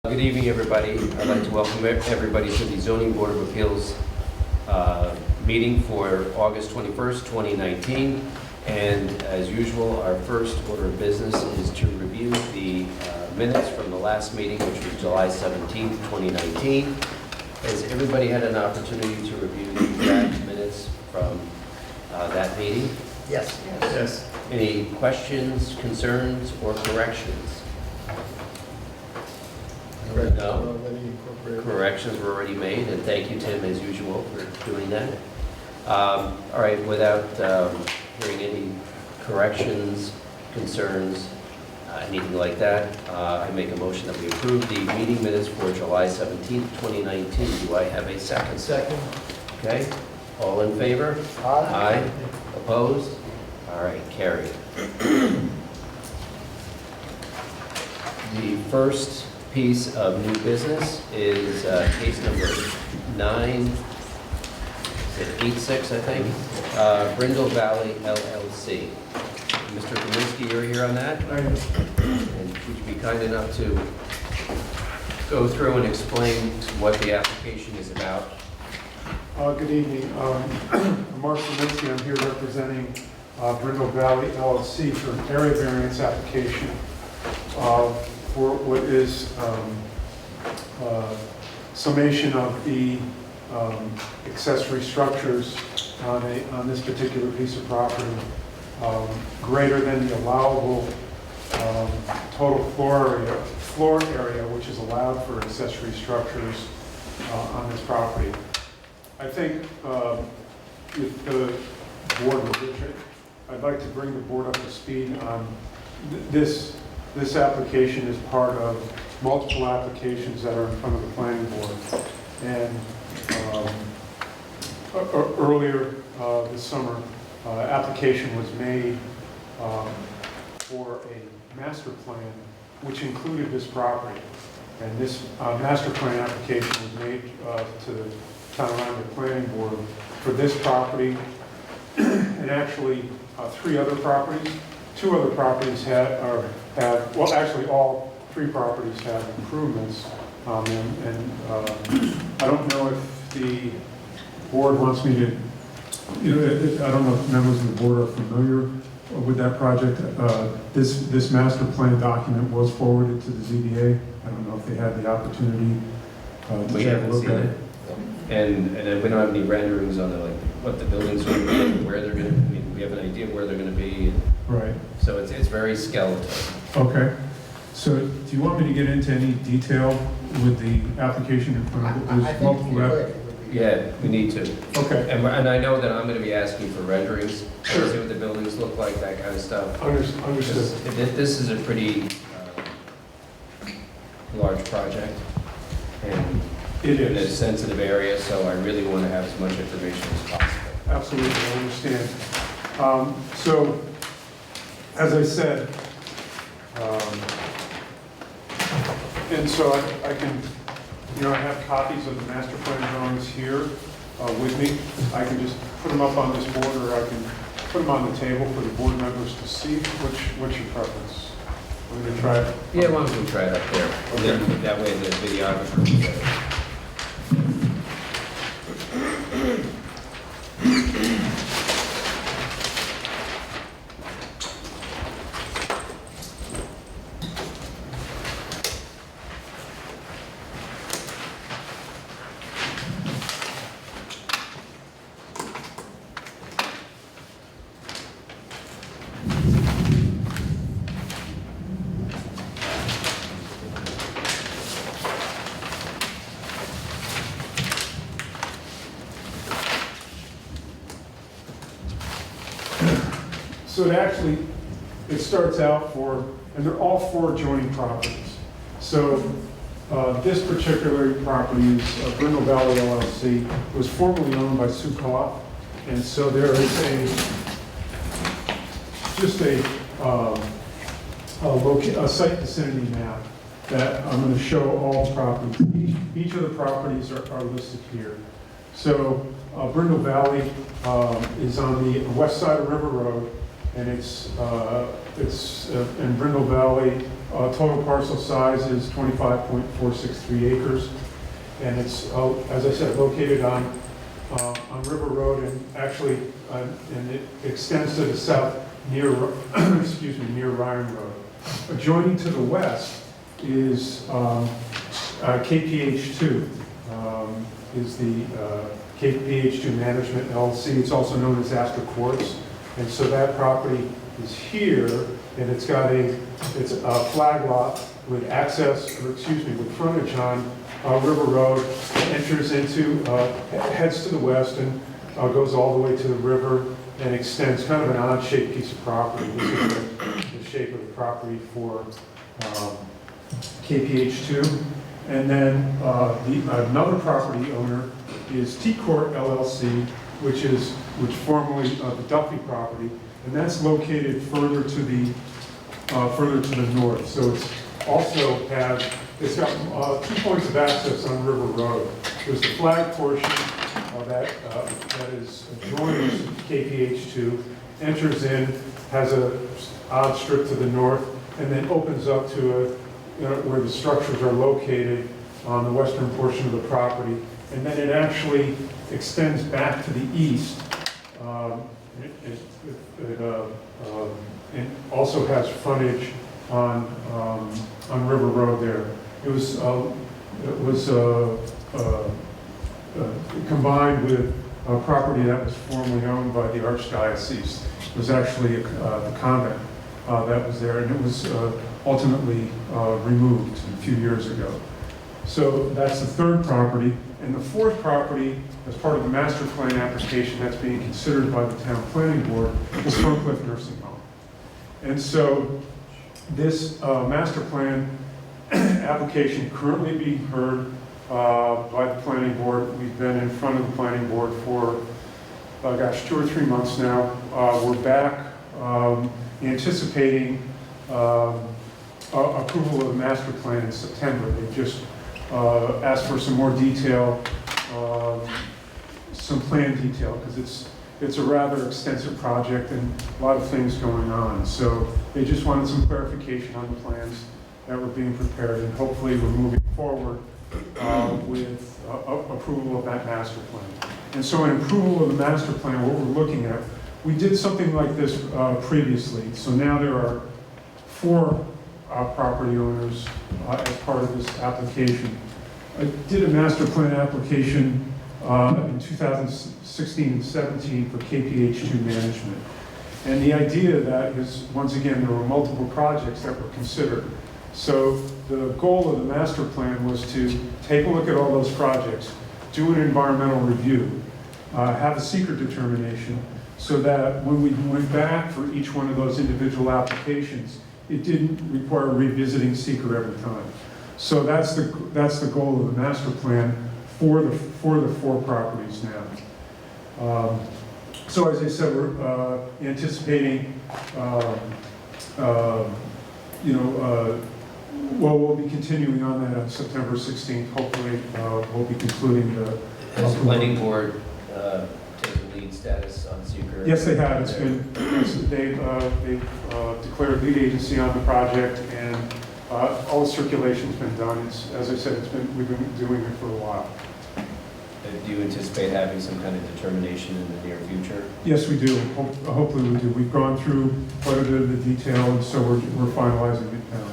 Good evening, everybody. I'd like to welcome everybody to the Zoning Board of Appeals meeting for August 21st, 2019. And as usual, our first order of business is to review the minutes from the last meeting, which was July 17th, 2019. Has everybody had an opportunity to review the draft minutes from that meeting? Yes. Yes. Any questions, concerns, or corrections? No. Corrections were already made, and thank you, Tim, as usual, for doing that. All right, without hearing any corrections, concerns, anything like that, I make a motion that we approve the meeting minutes for July 17th, 2019. Do I have a second? Second. Okay, all in favor? Aye. Opposed? All right, carried. The first piece of new business is case number 986, I think, Brindle Valley LLC. Mr. Kaminsky, you're here on that? And would you be kind enough to go through and explain what the application is about? Good evening. I'm Mark Kaminsky. I'm here representing Rhinebeck Valley LLC for an area variance application for what is summation of the accessory structures on this particular piece of property greater than the allowable total floor area which is allowed for accessory structures on this property. I think if the board will wish it, I'd like to bring the board up to speed on this application is part of multiple applications that are in front of the planning board. And earlier this summer, application was made for a master plan which included this property. And this master plan application was made to the Town of Rhinebeck Planning Board for this property and actually three other properties. Two other properties have, well, actually all three properties have improvements. And I don't know if the board wants me to, I don't know if members of the board are familiar with that project. This master plan document was forwarded to the ZBA. I don't know if they had the opportunity to check a look at it. And then we don't have any renderings on like what the buildings are going to be, where they're going to be. We have an idea of where they're going to be. Right. So it's very skeletal. Okay. So do you want me to get into any detail with the application in front of it? I think you would. Yeah, we need to. Okay. And I know that I'm going to be asking for renderings. Sure. See what the buildings look like, that kind of stuff. Understood. This is a pretty large project. And It in a is. sensitive area, so I really want to have as much information as possible. Absolutely, I understand. So, as I said, and so I can, I have copies of the master plan drawings here with me. I can just put them up on this board, or I can put them on the table for the board members to see. What's your preference? We're going to try it. Yeah, why don't we try it up there? Okay. And then that way the videographer can get it. So it starts out and they're all four adjoining properties. So this particular property is Brindle Valley LLC. It was formerly owned by Sukov, and so there is a site vicinity map that I'm going to show all properties. Each of the properties are listed here. So Brindle Valley is on the west side of River Road, and it's in Brindle Valley. Total parcel size is 25.463 acres, and it's, as I said, located on River Road, and actually, and it extends to the south near, excuse me, near Ryan Road. Adjoining to the west is KPH2, is the KPH2 Management LLC. It's also known as Astor Quartz, and so that property is here, and it's got it's a flag lot with access, or excuse me, with frontage on River Road, enters into, heads to the west and goes all the way to the river and extends, kind of an odd-shaped piece of property. This is the shape of the property for KPH2. And then another property owner is T-Court LLC, which formerly the Duffy property, and that's located further to the north. So it's also it's got 2 points of access on River Road. There's the flag portion that is adjoining KPH2, enters in, has a odd strip to the north, and then opens up to where the structures are located on the western portion of the property. And then it actually extends back to the east. It also has frontage on River Road there. It was combined with a property that was formerly owned by the Archdiocese. It was actually the convent that was there, and it was ultimately removed a few years ago. So that's the third property. And the fourth property, as part of the master plan application that's being considered by the town planning board, is Ferncliff Nursing Home. And so this master plan application currently being heard by the planning board. We've been in front of the planning board for, 2 or 3 months now. We're back anticipating approval of the master plan in September. They just asked for some more detail, some plan detail, because it's a rather extensive project and a lot of things going on. So they just wanted some clarification on the plans that were being prepared, and hopefully we're moving forward with approval of that master plan. And so in approval of the master plan, what we're looking at, we did something like this previously. So now there are 4 property owners as part of this application. I did a master plan application in 2016 and 17 for KPH2 management. And the idea of that is, once again, there were multiple projects that were considered. So the goal of the master plan was to take a look at all those projects, do an environmental review, have a secret determination, so that when we went back for each one of those individual applications, it didn't require revisiting seeker every time. So that's the goal of the master plan for the 4 properties now. So as I said, we're anticipating, we'll be continuing on that on September 16th. Hopefully, we'll be concluding the. Has the planning board taken lead status on seeker? Yes, they have. They've declared lead agency on the project, and all the circulation's been done. As I said, we've been doing it for a while. Do you anticipate having some kind of determination in the near future? Yes, we do. Hopefully we do. We've gone through quite a bit of the detail, and so we're finalizing it now.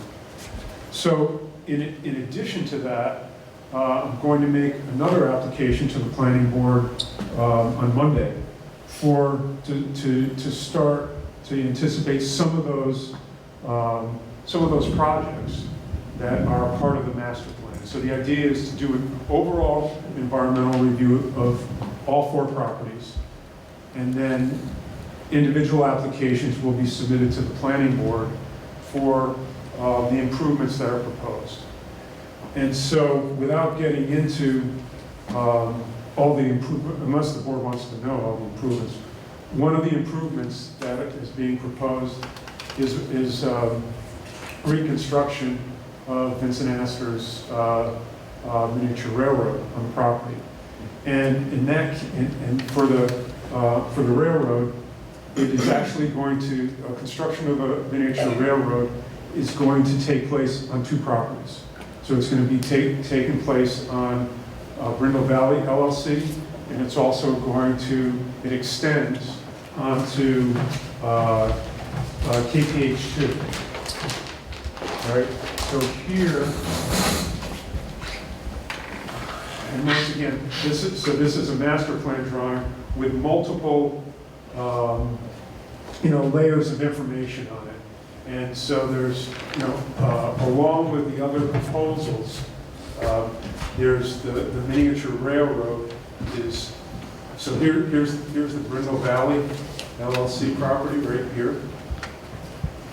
So in addition to that, I'm going to make another application to the planning board on Monday to start to anticipate some of those projects that are part of the master plan. So the idea is to do an overall environmental review of all 4 properties, and then individual applications will be submitted to the planning board for the improvements that are proposed. And so without getting into all the improvements, unless the board wants to know all the improvements, one of the improvements that is being proposed is reconstruction of Vincent Astor's miniature railroad on the property. And for the railroad, it is actually going to, construction of a miniature railroad is going to take place on 2 properties. So it's going to be taking place on Brindle Valley LLC, and it's also going to, it extends onto KTH2. All right, so here, and once again, this is a master plan drawing with multiple, layers of information on it. And so there's, along with the other proposals, there's the miniature railroad is, so here's the Brindle Valley LLC property right here.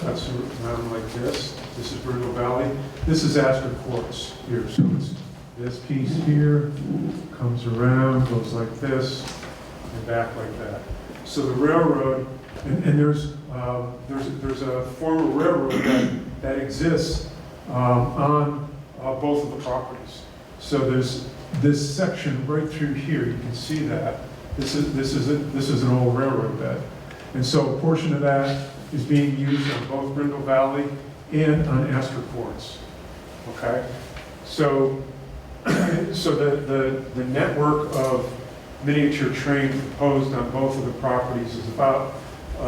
That's around like this. This is Brindle Valley. This is Astor Quartz here. So it's this piece here, comes around, goes like this, and back like that. So the railroad, and there's a former railroad that exists on both of the properties. So there's this section right through here. You can see that this is an old railroad bed, and so a portion of that is being used on both Brindle Valley and on Astor Quartz. Okay, so the network of miniature train proposed on both of the properties is about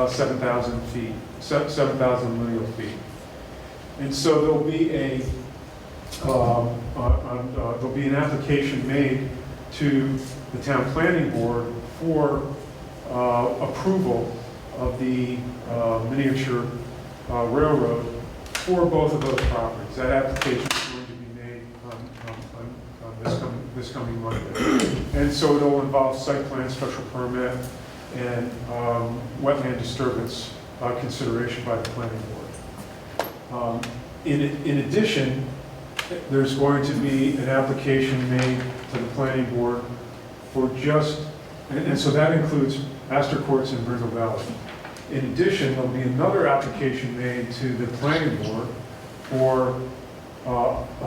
7,000 feet, 7,000 lineal feet. And so there'll be an application made to the town planning board for approval of the miniature railroad for both of those properties. That application is going to be made on this coming Monday. And so it'll involve site plan, special permit, and wetland disturbance consideration by the planning board. In addition, there's going to be an application made to the planning board for and so that includes Astor Quartz and Brindle Valley. In addition, there'll be another application made to the planning board for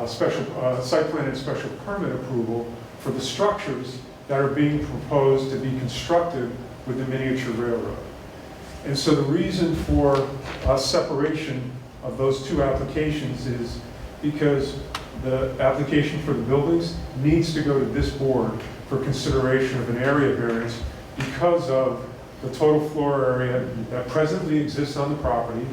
special site plan and special permit approval for the structures that are being proposed to be constructed with the miniature railroad. And so the reason for separation of those 2 applications is because the application for the buildings needs to go to this board for consideration of an area variance because of the total floor area that presently exists on the property,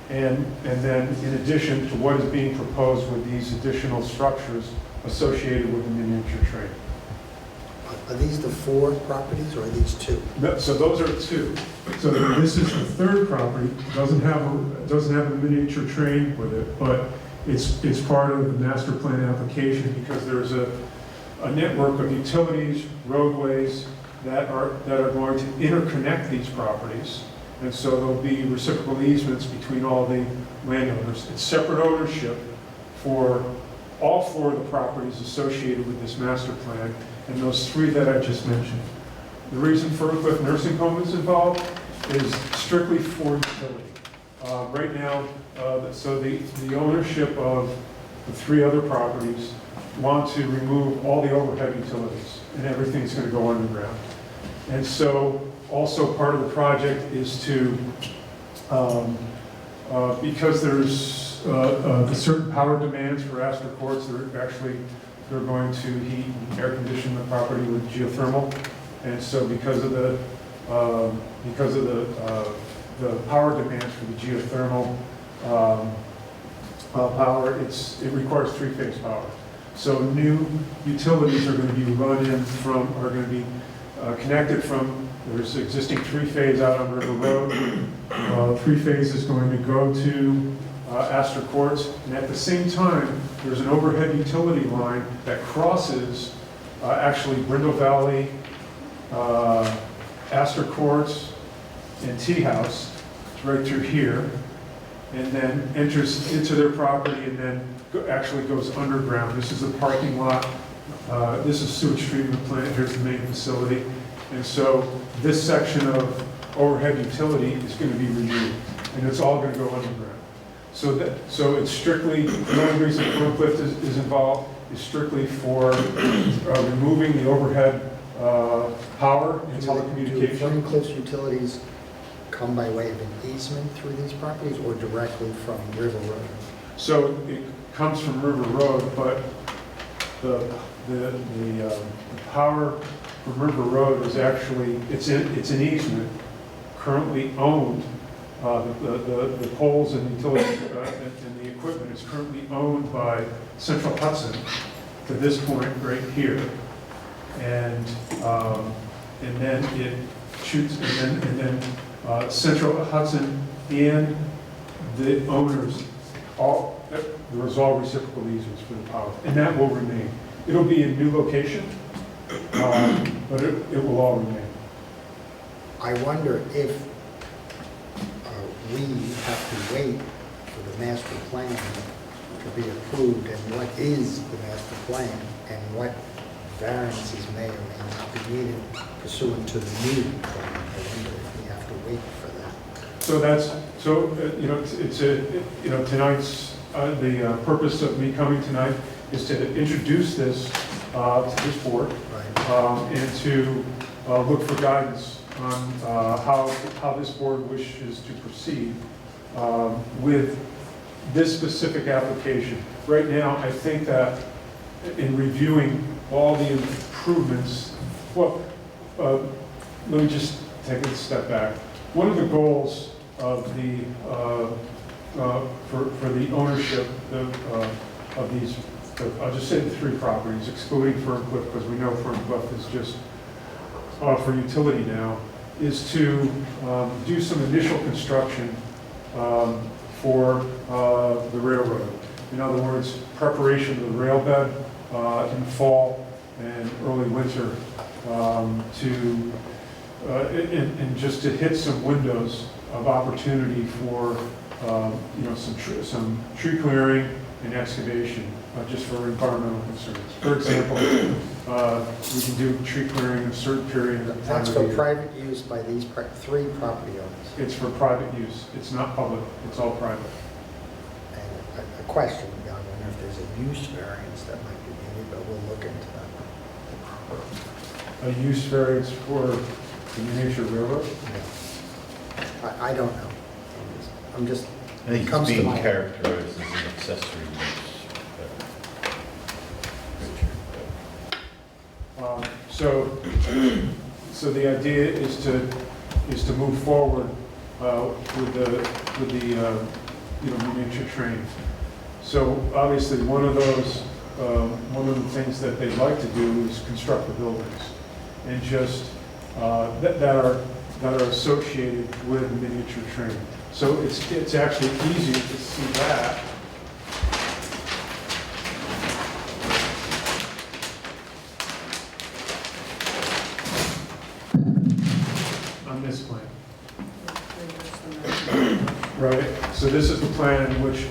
and then in addition to what is being proposed with these additional structures associated with the miniature train. Are these the 4 properties, or are these 2? No, so those are 2. So this is the 3rd property. It doesn't have a miniature train with it, but it's part of the master plan application because there's a network of utilities, roadways that are going to interconnect these properties, and so there'll be reciprocal easements between all the landowners. It's separate ownership for all 4 of the properties associated with this master plan, and those 3 that I just mentioned. The reason Fircliffe Nursing Home is involved is strictly for utility. Right now, so the ownership of the 3 other properties want to remove all the overhead utilities, and everything's going to go underground. And so also part of the project is to, because there's the certain power demands for Astor Quartz, they're going to heat and air condition the property with geothermal. And so because of the power demands for the geothermal power, it requires 3-phase power. So new utilities are going to be connected from, there's existing 3-phase out on River Road. 3-phase is going to go to Astor Quartz, and at the same time, there's an overhead utility line that crosses actually Brindle Valley, Astor Quartz, and Tea House, right through here, and then enters into their property and then actually goes underground. This is the parking lot. This is sewage treatment plant. Here's the main facility. And so this section of overhead utility is going to be removed, and it's all going to go underground. So it's strictly, the only reason Fircliffe is involved is strictly for removing the overhead power and telecommunication. Do close utilities come by way of an easement through these properties or directly from River Road? So it comes from River Road, but the power from River Road is actually, it's an easement currently owned. The poles and utility and the equipment is currently owned by Central Hudson to this point right here. And then it shoots, and then Central Hudson and the owners, there's all reciprocal easements for the power, and that will remain. It'll be a new location, but it will all remain. I wonder if we have to wait for the master plan to be approved, and what is the master plan, and what variances may or may not be needed pursuant to the new plan. I wonder if we have to wait for that. So tonight's, the purpose of me coming tonight is to introduce this to this board, Right. and to look for guidance on how this board wishes to proceed with this specific application. Right now, I think that in reviewing all the improvements, well, let me just take a step back. One of the goals of the for the ownership of these, I'll just say the three properties, excluding Ferncliff, because we know Ferncliff is just for utility now, is to do some initial construction for the railroad. In other words, preparation of the rail bed in fall and early winter and just to hit some windows of opportunity for some tree clearing and excavation, just for environmental concerns. For example, we can do tree clearing in a certain period of time. That's of for year. private use by these three property owners. It's for private use. It's not public. It's all private. And a question, I wonder if there's a use variance that might be needed, but we'll look into that. A use variance for the New Hampshire Railroad? Yeah. I don't know. I'm just, I think comes it's to being mind. characterized as an accessory use. So the idea is to move forward with the miniature train. So obviously one of the things that they'd like to do is construct the buildings and just that are associated with the miniature train. So it's actually easier to see that. On this plan. Right, so this is the plan in which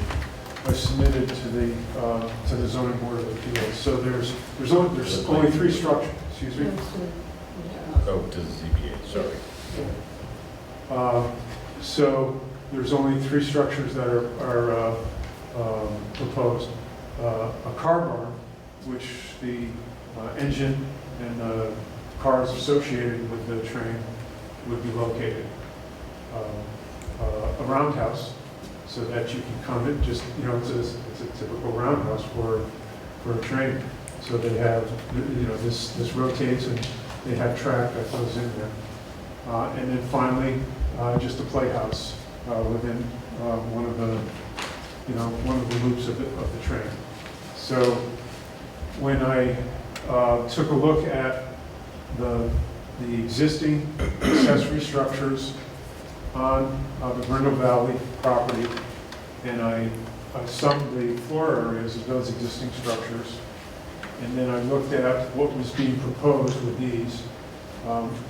I submitted to the zoning board of appeals. So there's only three structures, excuse me. Oh, to the ZBA, sorry. So there's only three structures that are proposed. A car barn, which the engine and the cars associated with the train would be located. A roundhouse, so that you can come in, just, it's a typical roundhouse for a train. So they have, this rotates and they have track that goes in there. And then finally, just a playhouse within one of the loops of the train. So when I took a look at the existing accessory structures on the Brindle Valley property, and I summed the floor areas of those existing structures, and then I looked at what was being proposed with these.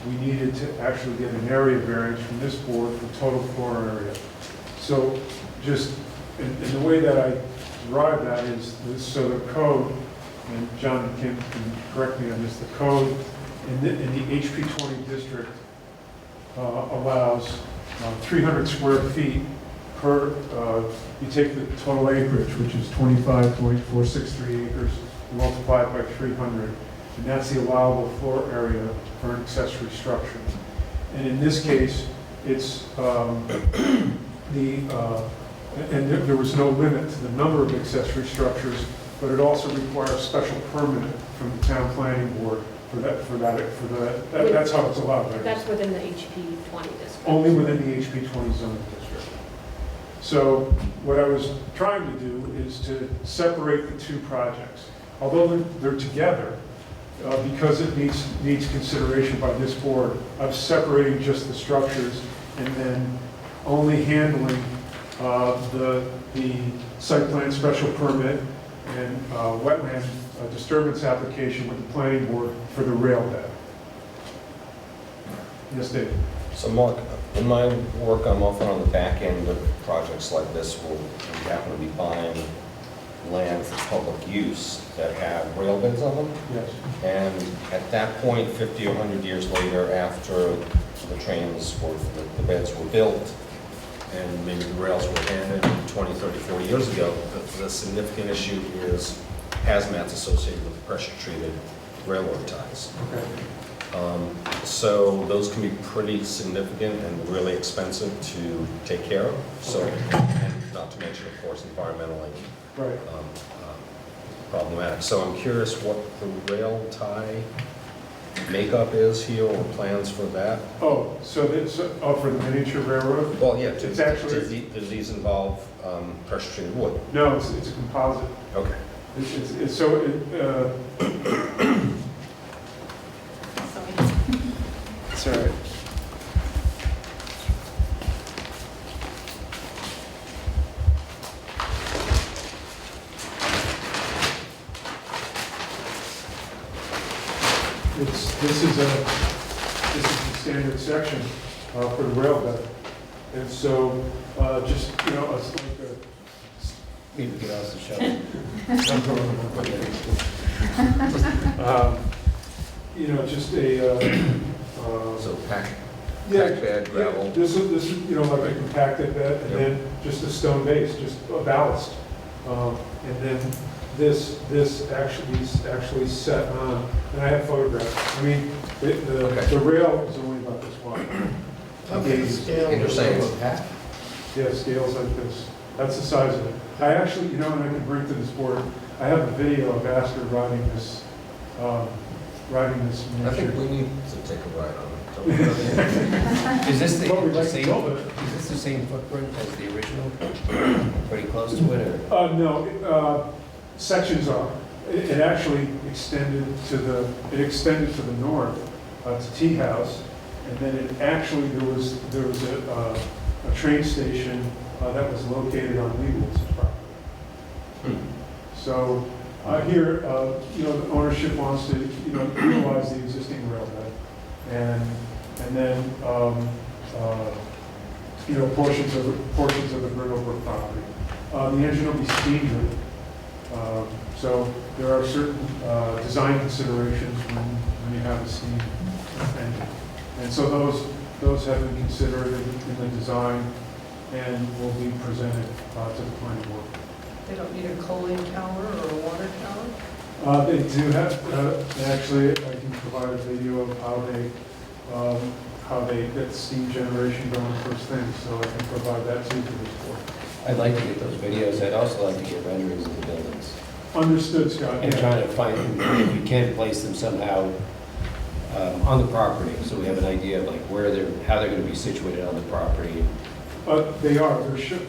We needed to actually get an area variance from this board for total floor area. So just, and the way that I derived that is, so the code, and John and Kim can correct me on this, the code in the HP 20 district allows 300 square feet per, you take the total acreage, which is 25.463 acres, multiply it by 300, and that's the allowable floor area for an accessory structure. And in this case, it's and there was no limit to the number of accessory structures, but it also requires special permit from the town planning board for that. That's how it's allowed, right? That's within the HP 20 district. Only within the HP 20 zoning district. So what I was trying to do is to separate the two projects. Although they're together, because it needs consideration by this board of separating just the structures and then only handling the site plan special permit and wetland disturbance application with the planning board for the rail bed. Yes, Dave? So Mark, in my work, I'm often on the back end of projects like this where we happen to be buying land for public use that have rail beds on them. Yes. And at that point, 50 or 100 years later, after the beds were built, and maybe the rails were handed 20, 30, 40 years ago, the significant issue is hazmats associated with pressure-treated railroad ties. Okay. So those can be pretty significant and really expensive to take care of. So, and not to mention, of course, environmentally Right. problematic. So I'm curious what the rail tie makeup is here, or plans for that? Oh, so this, for the miniature railroad? Well, yeah, It's actually- do these involve pressure-treated wood? No, it's a composite. Okay. Sorry. This is the standard section for the rail bed. And so, just, it's like Maybe get us the show. just a, So pack yeah, bed, gravel. yeah, this is, like a compacted bed, and then just a stone base, just a ballast. And then this actually set on, and I have photographs. I mean, the rail is only about this wide. Okay, scale. And you're saying Yeah, scales like this. That's the size of it. I actually, and I can bring to this board, I have a video of Astor riding this I think we miniature. need to take a ride on it. Is this Well, we'd the like to same, build it. is this the same footprint as the original? Pretty close to it, or? No, sections are. It actually extended to the north, to Tea House, and then it actually, there was a train station that was located on Leibowitz property. So here, the ownership wants to, utilize the existing railbed, and then, portions of the Brindlebrook property. The engine will be steam. So there are certain design considerations when you have a steam engine. And so those have been considered in the design and will be presented to the planning board. They don't need a cooling tower or a water tower? They do have, actually, I can provide a video of how they get steam generation going first thing, so I can provide that too to this board. I'd like to get those videos. I'd also like to get renderings of the buildings. Understood, Scott. And Yeah. trying to find, if we can place them somehow on the property, so we have an idea of like how they're going to be situated on the property. They are, they're sure.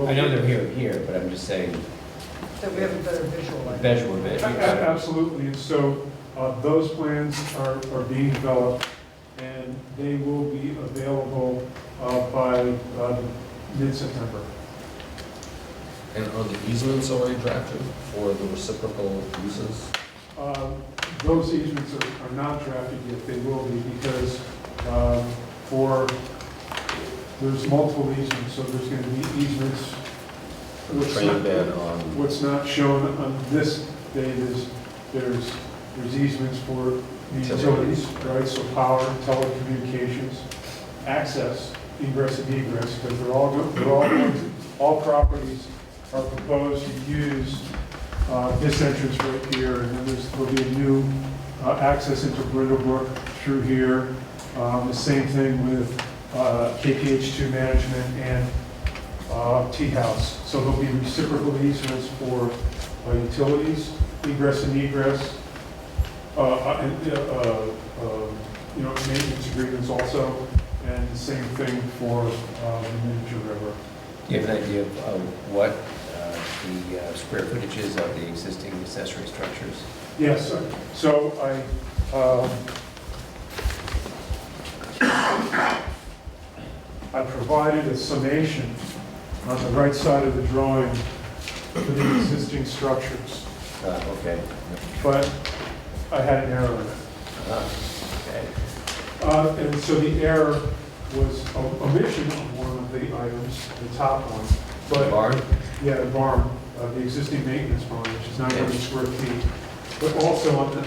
I know they're here, but I'm just saying, So we have a better visual. visual bit. Absolutely, and so those plans are being developed, and they will be available by mid-September. And are the easements already drafted for the reciprocal uses? Those easements are not drafted yet, they will be, because there's multiple easements, so there's going to be easements. For the train bed on, What's not shown on this date is there's easements for the utilities, right? So power, telecommunications, access, egress and egress, because all properties are proposed to use this entrance right here, and then there'll be a new access into Brindlebrook through here. The same thing with KPH2 management, and T-house. So there'll be reciprocal easements for utilities, egress and egress, maintenance agreements also, and the same thing for the miniature river. Do you have an idea of what the square footage is of the existing accessory structures? Yes, so I provided a summation on the right side of the drawing for the existing structures, Okay. but I had an error in it. Okay. And so the error was omission of one of the items, the top one. But Barn? yeah, the barn, the existing maintenance barn, which is 900 square feet. But also on the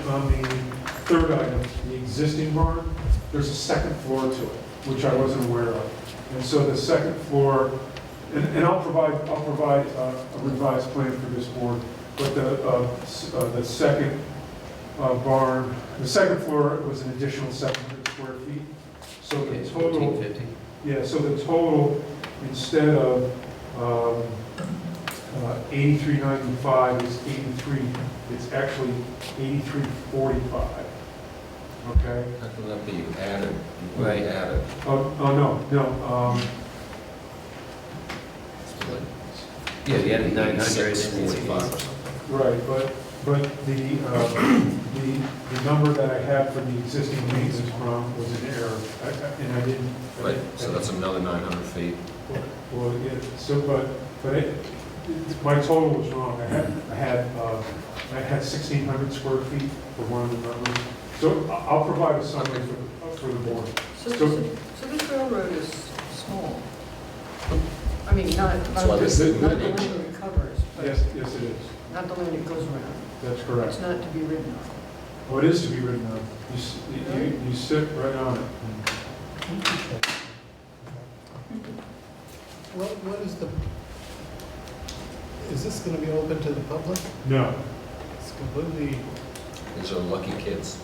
third item, the existing barn, there's a second floor to it, which I wasn't aware of. And so the second floor, and I'll provide a revised plan for this board, but the second barn, the second floor was an additional 700 square feet. So the Okay, total, 1450? yeah, so the total, instead of 8395 is 83, it's actually 8345. Okay? How can that be added? Right. Added. Oh, no. Yeah, the added 900 is 645 or 45. something. Right, but the number that I had for the existing maintenance barn was an error, and I didn't. Right, so that's another 900 feet. Well, yeah, so, but my total was wrong. I had 1,600 square feet for one of the numbers. So I'll provide a summary for the board. So this railroad is small. I mean, not That's why the this is land good. it covers, but Yes, it is. not the land it goes around. That's correct. It's not to be ridden on. Oh, it is to be written on. You sit right on it. What is this going to be open to the public? No. It's completely, These are lucky kids.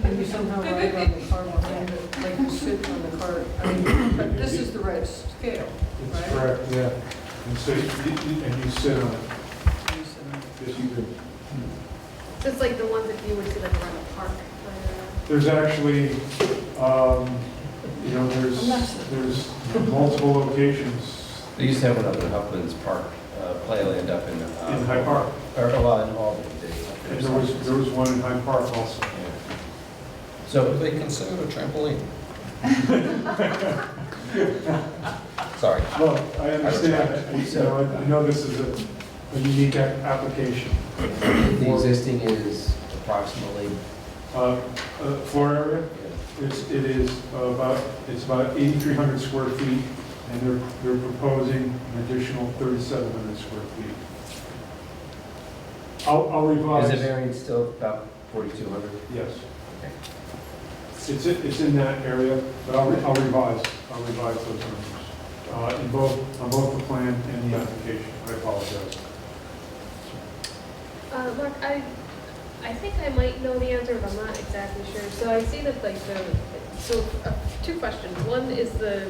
And you somehow ride on the car behind it, like you sit on the car. I mean, but this is the right scale, It's right? correct, yeah. And so, you sit on it. You sit on it. Yes, you do. So it's like the ones that you would see like around a park. There's actually, there's multiple locations They used to have one up in Huffman's Park, Playland up in... in Hyde Park. Or, well, in Albany. And there was one in Hyde Park also. So, What do they consider a trampoline? Sorry. Well, I understand, I know this is a unique application. the existing is approximately... Floor area, it is about 8,300 square feet, and they're proposing an additional 3,700 square feet. I'll revise. Is the variance still about 4,200? Yes. Okay. It's in that area, but I'll revise those numbers, on both the plan and the application. I apologize. Mark, I think I might know the answer, but I'm not exactly sure. So I see that two questions. One is the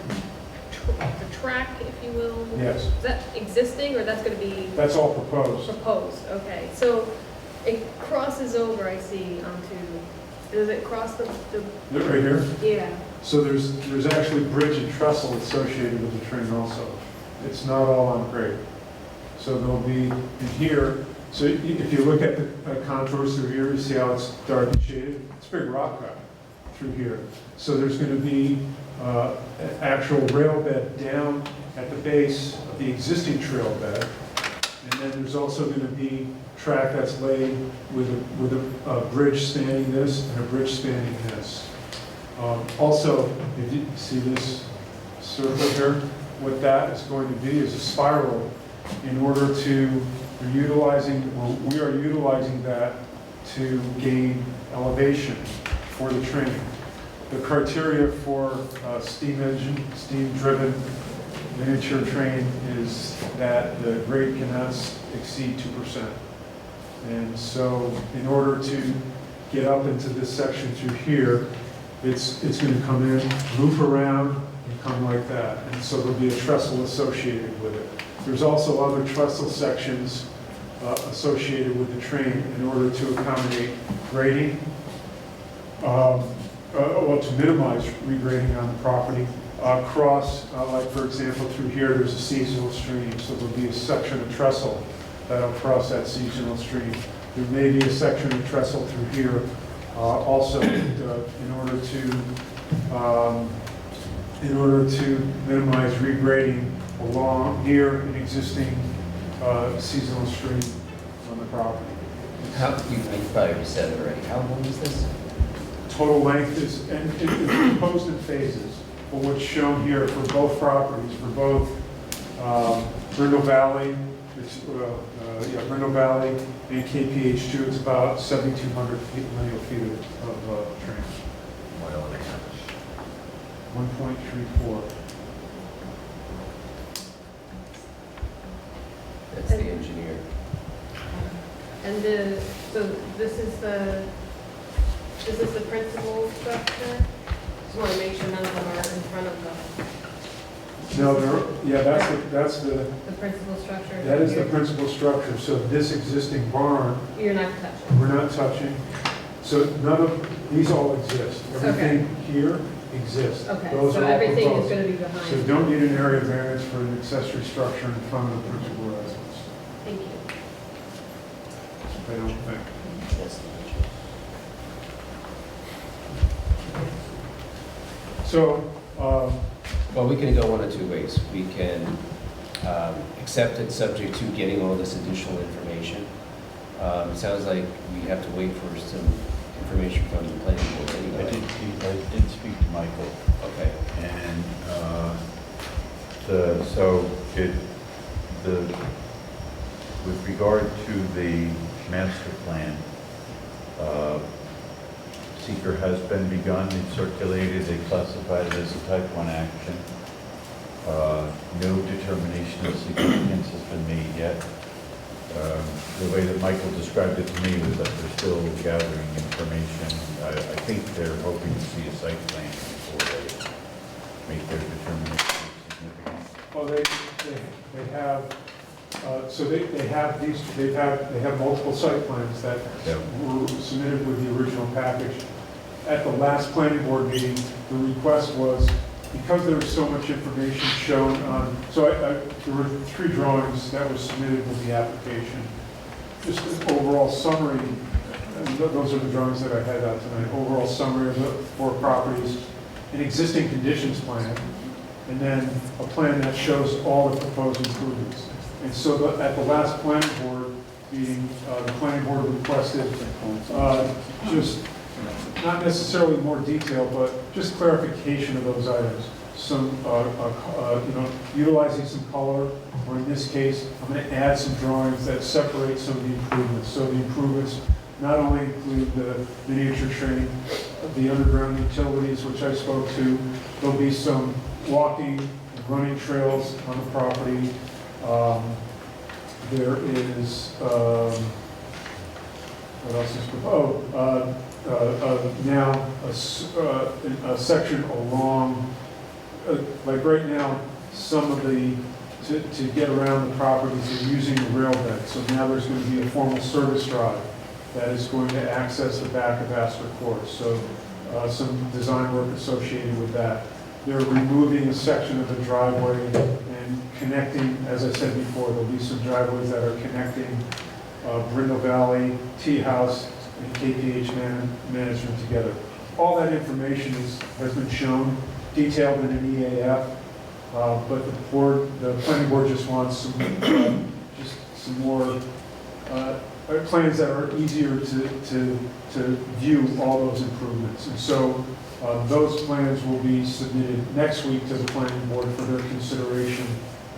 track, if you will. Yes. Is that existing or that's going to be That's all proposed. proposed? Okay, so it crosses over, I see, does it cross the Right here? yeah. So there's actually bridge and trestle associated with the train also. It's not all on grade. So there'll be in here, so if you look at the contours through here, you see how it's dark and shaded? It's a big rock cut through here. So there's going to be an actual rail bed down at the base of the existing trail bed. And then there's also going to be track that's laid with a bridge spanning this and a bridge spanning this. Also, if you see this circle here, what that is going to be is a spiral in order to, we are utilizing that to gain elevation for the train. The criteria for steam engine, steam-driven miniature train is that the grade cannot exceed 2%. And so in order to get up into this section through here, It's going to come in, loop around, and come like that. And so there'll be a trestle associated with it. There's also other trestle sections associated with the train in order to accommodate grading, well, to minimize regrading on the property. Cross, like for example, through here, there's a seasonal stream, so there'll be a section of trestle that'll cross that seasonal stream. There may be a section of trestle through here also in order to minimize regrading along near an existing seasonal stream on the property. You probably already said it already. How long is this? Total length is, and it's proposed in phases, but what's shown here for both properties, for both Brindle Valley, Brindle Valley and KPH2, it's about 7,200 linear feet of train. Mile and a half. 1.34. That's the engineer. And so this is the principal structure? Just want to make sure none of them are in front of the. No, that's the principal structure? that is the principal structure. So this existing barn, You're not touching? we're not touching. So none of these all exist. Everything here exists. Okay, Those so are all everything is proposed. going to be So behind? don't need an area variance for an accessory structure in front of the principal residence. Thank you. I don't think. That's the So, Well, we can go one of two ways. We can accept it subject to getting all this additional information. It sounds like we have to wait for some information from the planning board I anyway. did speak to Michael, Okay. and with regard to the master plan, seeker has been begun, it's circulated, they classified it as a type 1 action. No determination of significance has been made yet. The way that Michael described it to me was that they're still gathering information. I think they're hoping to see a site plan before they make their determination of significance. well, they have, so they have multiple site plans that Yeah. were submitted with the original package. At the last planning board meeting, the request was, because there was so much information shown on, there were 3 drawings that were submitted with the application. Just an overall summary, and those are the drawings that I had out tonight, overall summary of the 4 properties, an existing conditions plan, and then a plan that shows all the proposed improvements. And so at the last planning board meeting, the planning board requested just not necessarily more detail, but just clarification of those items. Some, utilizing some color, or in this case, I'm going to add some drawings that separate some of the improvements. So the improvements not only include the miniature train, the underground utilities, which I spoke to, there'll be some walking and running trails on the property. There is, what else is, now a section along, like right now, some of the, to get around the properties, they're using the rail bed. So now there's going to be a formal service drive that is going to access the back of Astor Court. So some design work associated with that. They're removing a section of the driveway and connecting, as I said before, there'll be some driveways that are connecting Brindle Valley, Tea House, and KPH management together. All that information has been shown, detailed in an EAF, but the planning board just wants some more plans that are easier to view all those improvements. And so those plans will be submitted next week to the planning board for their consideration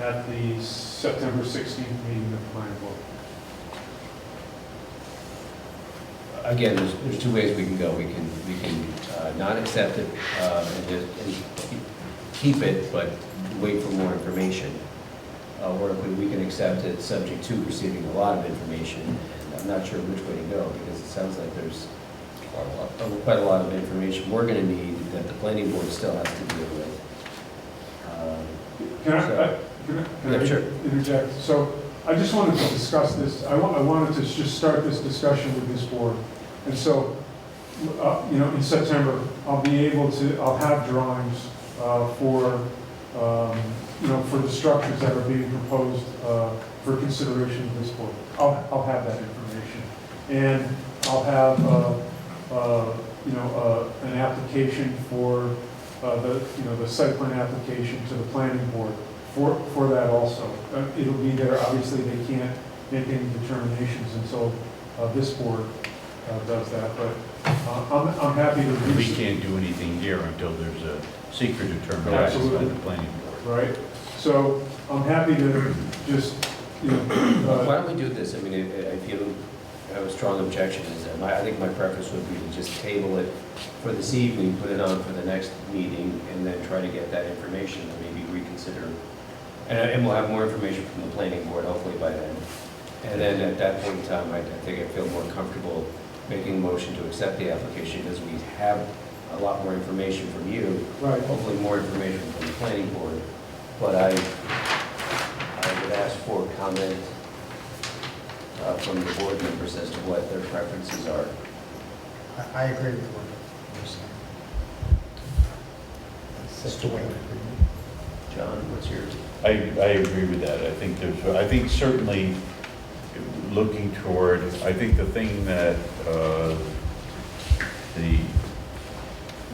at the September 16th meeting of the planning board. Again, there's 2 ways we can go. We can not accept it and keep it, but wait for more information. Or we can accept it subject to receiving a lot of information. And I'm not sure which way to go, because it sounds like there's quite a lot of information we're going to need that the planning board still has to deal with. Can Yeah, I sure. interject? So I just wanted to discuss this, I wanted to just start this discussion with this board. And so, in September, I'll have drawings for the structures that are being proposed for consideration of this board. I'll have that information. And I'll have, an application for the site plan application to the planning board for that also. It'll be there, obviously they can't make any determinations until this board does that, but I'm happy to. We can't do anything here until there's a secret determination by Absolutely. the planning board. Right, so I'm happy to just, Why don't we do this? I mean, I feel, I have a strong objection, I think my preference would be to just table it for this evening, put it on for the next meeting, and then try to get that information, and maybe reconsider. And we'll have more information from the planning board, hopefully by then. And then at that point in time, I think I feel more comfortable making a motion to accept the application, because we have a lot more information from you, right, hopefully more information from the planning board. But I would ask for comment from the board members as to what their preferences are. I agree with what you're saying. That's the way it would be. John, what's yours? I agree with that. I think certainly looking toward, I think the thing that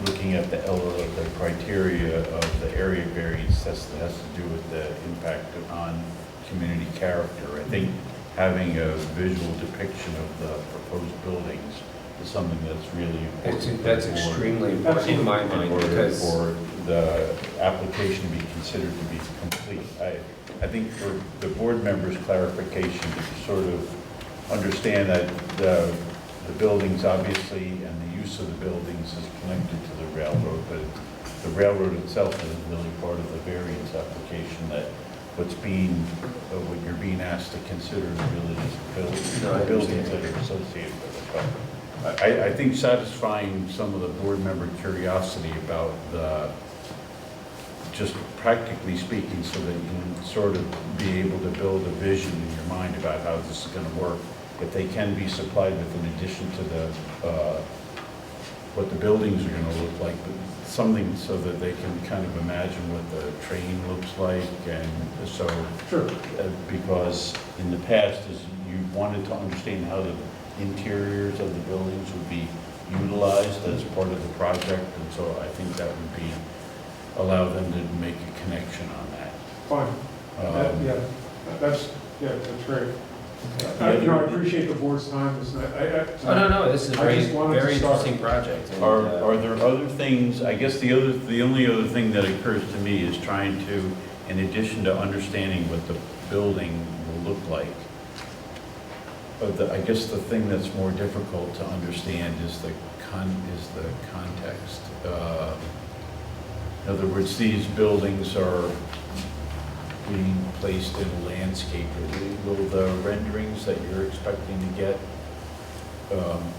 looking at the criteria of the area variance has to do with the impact on community character. I think having a visual depiction of the proposed buildings is something that's really important. That's extremely important in my In mind, order because for the application to be considered to be complete. I think for the board members' clarification, to sort of understand that the buildings, obviously, and the use of the buildings is connected to the railroad, but the railroad itself isn't really part of the variance application. That what you're being asked to consider is really just the buildings that are associated with it. But I think satisfying some of the board member curiosity about just practically speaking, so that you can sort of be able to build a vision in your mind about how this is going to work. If they can be supplied with, in addition to what the buildings are going to look like, but something so that they can kind of imagine what the train looks like, and so. sure. Because in the past, as you wanted to understand how the interiors of the buildings would be utilized as part of the project, and so I think that would be, allow them to make a connection on that. Fine, that's great. I appreciate the board's time this night. Oh, no, this is a I very, just wanted to very start. interesting project. And, Are there other things, I guess the only other thing that occurs to me is trying to, in addition to understanding what the building will look like, but I guess the thing that's more difficult to understand is the context. In other words, these buildings are being placed in a landscape. Will the renderings that you're expecting to get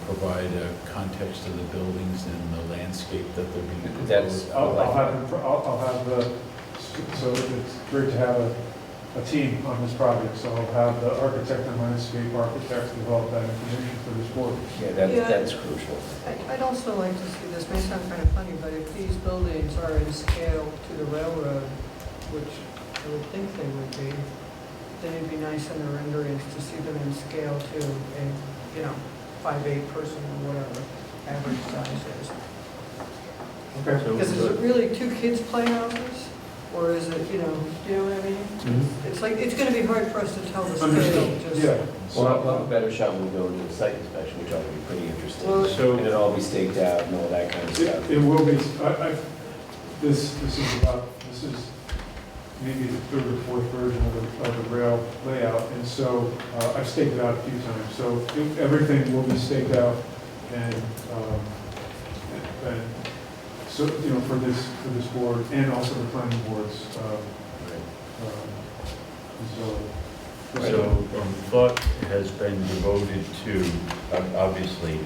provide a context to the buildings and the landscape that they're being proposed? I'll have so it's great to have a team on this project, so I'll have the architect and landscape architects develop that information for this board. Yeah, that's crucial. I'd also like to see, this may sound kind of funny, but if these buildings are in scale to the railroad, which I would think they would be, then it'd be nice in the renderings to see them in scale to a, 5'8" person or whatever average size is. Okay. Because is it really two kids' playhouses? Or is it, do you know what I mean? Mhm. It's like, it's gonna be hard for us to tell the scale, Understood, just. yeah. Well, we'll have a better shot when we go into the site inspection, which ought to be pretty interesting. Well, So- And it'll all be staked out and all that kind of stuff. It will be, this is maybe the third or fourth version of the rail layout, and so I've staked it out a few times, so everything will be staked out, and so, for this board, and also the planning boards, So thought has been devoted to, obviously,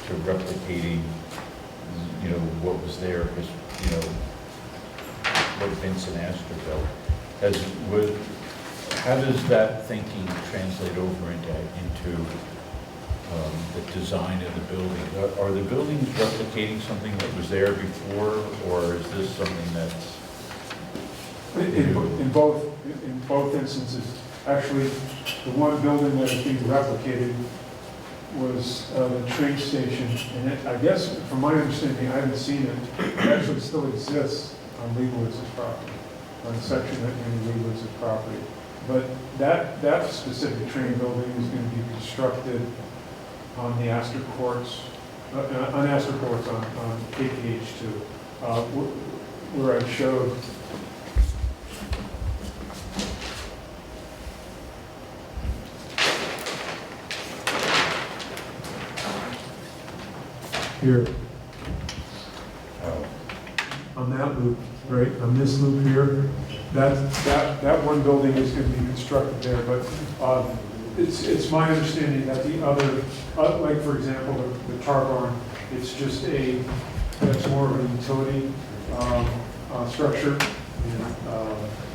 to replicating, you know, what was there, because, you know, what Vince and Astor built. How does that thinking translate over into the design of the building? Are the buildings replicating something that was there before, or is this something that's In both instances, actually, the one building that is being replicated was the train station, and I guess, from my understanding, I haven't seen it, it actually still exists on Leibowiz's property, on a section that in Leibowiz's property. But that specific train building is going to be constructed on the Astor Courts, on KPH2, where I showed. Here. On that loop, right, on this loop here, that one building is going to be constructed there, but it's my understanding that the other, like for example, the tar barn, it's just that's more of a utility structure, and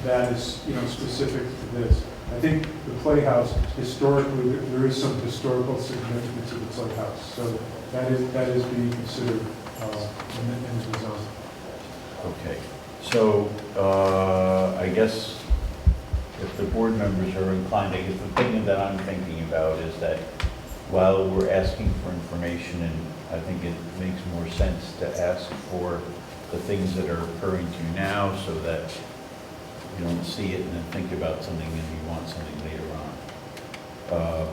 that is, you know, specific to this. I think the Playhouse, historically, there is some historical significance to the Playhouse, so that is being considered in the design. okay? So I guess if the board members are inclined, I guess the thing that I'm thinking about is that while we're asking for information, and I think it makes more sense to ask for the things that are occurring to you now, so that you don't see it and then think about something and you want something later on.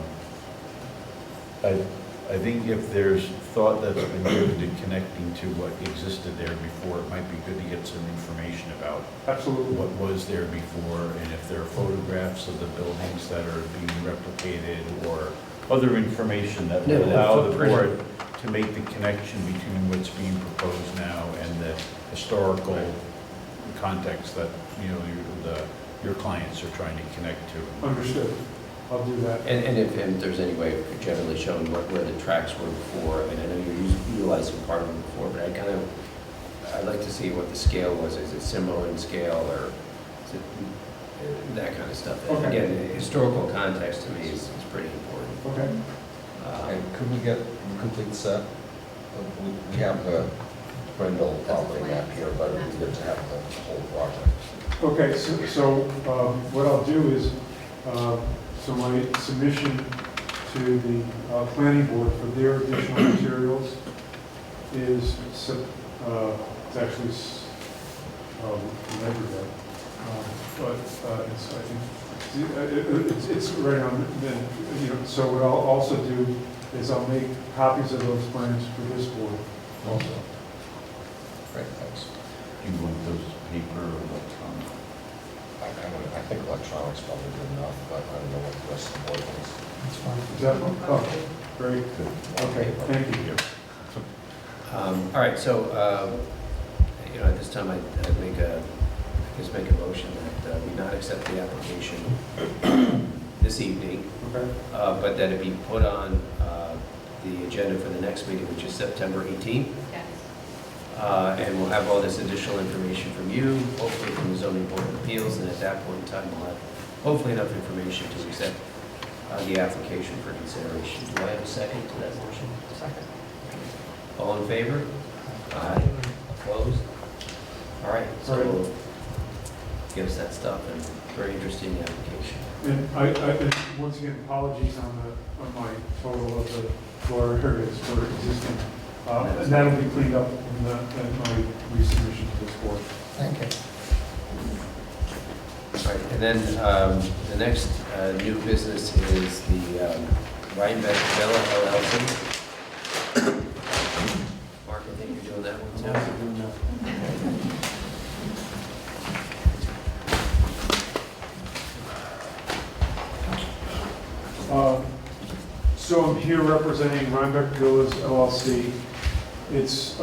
I think if there's thought that's been given to connecting to what existed there before, it might be good to get some information about Absolutely. what was there before, and if there are photographs of the buildings that are being replicated, or other information that will allow the board to make the connection between what's being proposed now and the historical context that, you know, your clients are trying to connect to. Understood. I'll do that. And if there's any way of generally showing where the tracks were before, I mean, I know you're utilizing part of them before, but I'd like to see what the scale was. Is it similar in scale, or is it that kind of stuff? Okay. Again, historical context to me is pretty important. Okay. And could we get a complete set? We have the Brindle property map here, but it would be good to have the whole project. Okay, so what I'll do is, so my submission to the planning board for their additional materials is, it's actually Rhinebeck, but it's, I think, it's right on, then, you know, so what I'll also do is I'll make copies of those plans for this board also. Great, thanks. Do you want those paper or electronic? I think electronics probably good enough, but I don't know what the rest of the board thinks. That's fine. Is that, oh, very good. Okay, thank you. All right, so, you know, at this time, I'd make a motion that we not accept the application this evening, Okay. but that it be put on the agenda for the next meeting, which is September 18th. Yes. And we'll have all this additional information from you, hopefully from the Zoning Board of Appeals, and at that point in time, we'll have hopefully enough information to accept the application for consideration. Do I have a second to that motion? Second. All in favor? Aye. Opposed? All right, so All right. we'll give us that stuff, and very interesting application. And I once again, apologies on my total of the floor areas for existing. And that'll be cleaned up in my resubmission to this board. Thank you. All right, and then the next new business is the Rhinebeck Villa LLC. Mark, I think you're doing that one too. So I'm here representing Rhinebeck Villas LLC. It's,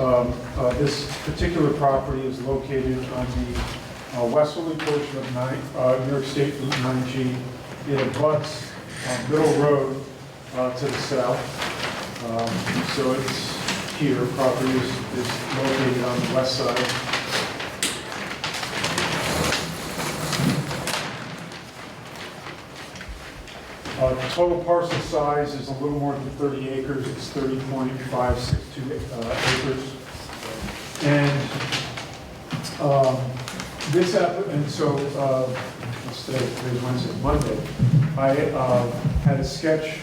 this particular property is located on the westerly portion of New York State Route 9G. It abuts Middle Road to the south. So it's here, property is located on the west side. Total parcel size is a little more than 30 acres. It's 30.562 acres. And today's Wednesday, Monday, I had a sketch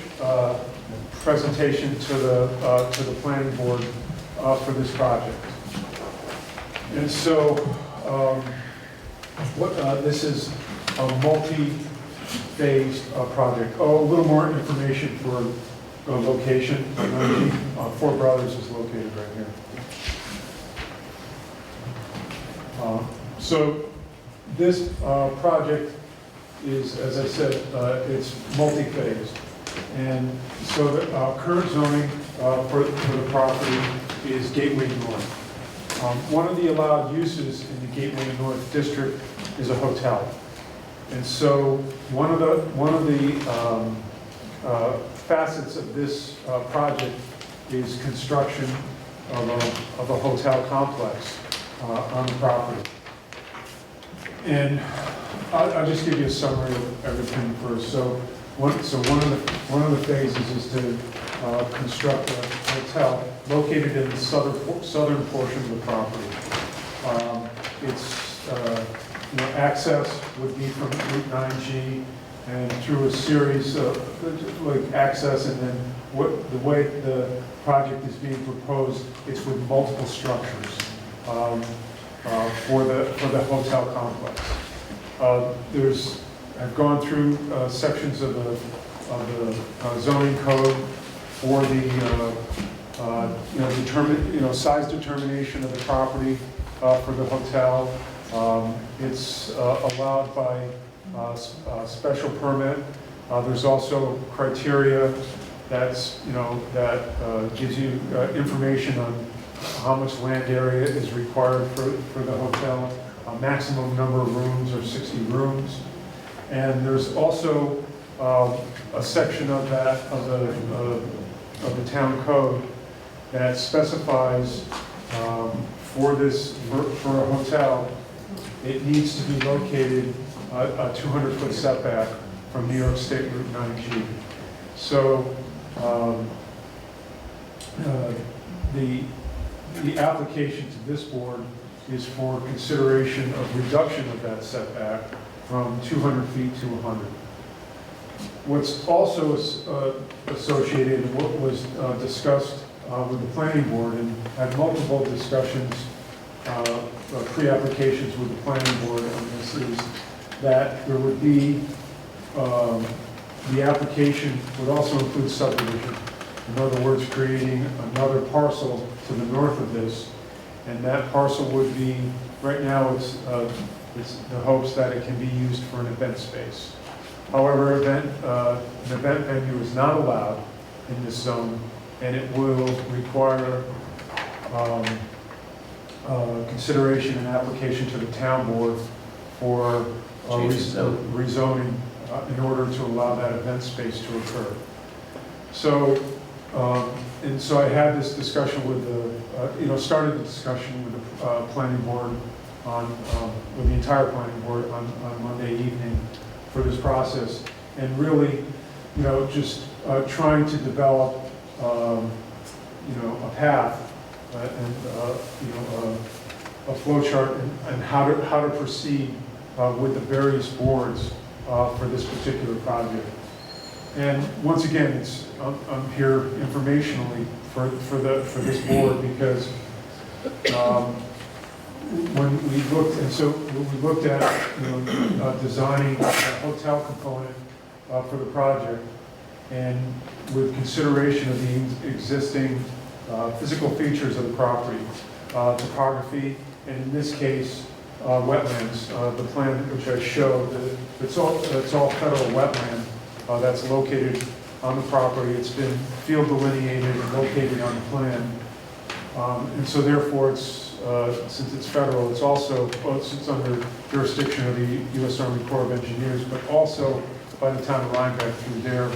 presentation to the planning board for this project. And so this is a multi-phased project. Oh, a little more information for location. Four Brothers is located right here. So this project is, as I said, it's multi-phased. And so the current zoning for the property is Gateway North. One of the allowed uses in the Gateway North district is a hotel. And so one of the facets of this project is construction of a hotel complex on the property. And I'll just give you a summary of everything first. So one of the phases is to construct a hotel located in the southern portion of the property. Access would be from Route 9G and through a series of access, and then the way the project is being proposed, it's with multiple structures for the hotel complex. I've gone through sections of the zoning code for the size determination of the property for the hotel. It's allowed by special permit. There's also criteria that gives you information on how much land area is required for the hotel. A maximum number of rooms are 60 rooms. And there's also a section of the town code that specifies for a hotel, it needs to be located a 200-foot setback from New York State Route 9G. So the application to this board is for consideration of reduction of that setback from 200 feet to 100. What's also associated, and what was discussed with the planning board, and had multiple discussions, pre-applications with the planning board on this, is that there would be, the application would also include subdivision. In other words, creating another parcel to the north of this, and that parcel would be, right now it's the hopes that it can be used for an event space. However, an event venue is not allowed in this zone, and it will require consideration and application to the town board for rezoning in order to allow that event space to occur. So, and so I had this discussion with started the discussion with the planning board with the entire planning board on Monday evening for this process, and really, just trying to develop, a path and a flow chart and how to proceed with the various boards for this particular project. And once again, I'm here informationally for this board, because when we looked at designing a hotel component for the project, and with consideration of the existing physical features of the property, topography, and in this case, wetlands. The plan which I showed, it's all federal wetland that's located on the property. It's been field delineated and located on the plan. And so therefore, since it's federal, it's also, it's under jurisdiction of the U.S. Army Corps of Engineers, but also by the town of Rhinebeck through their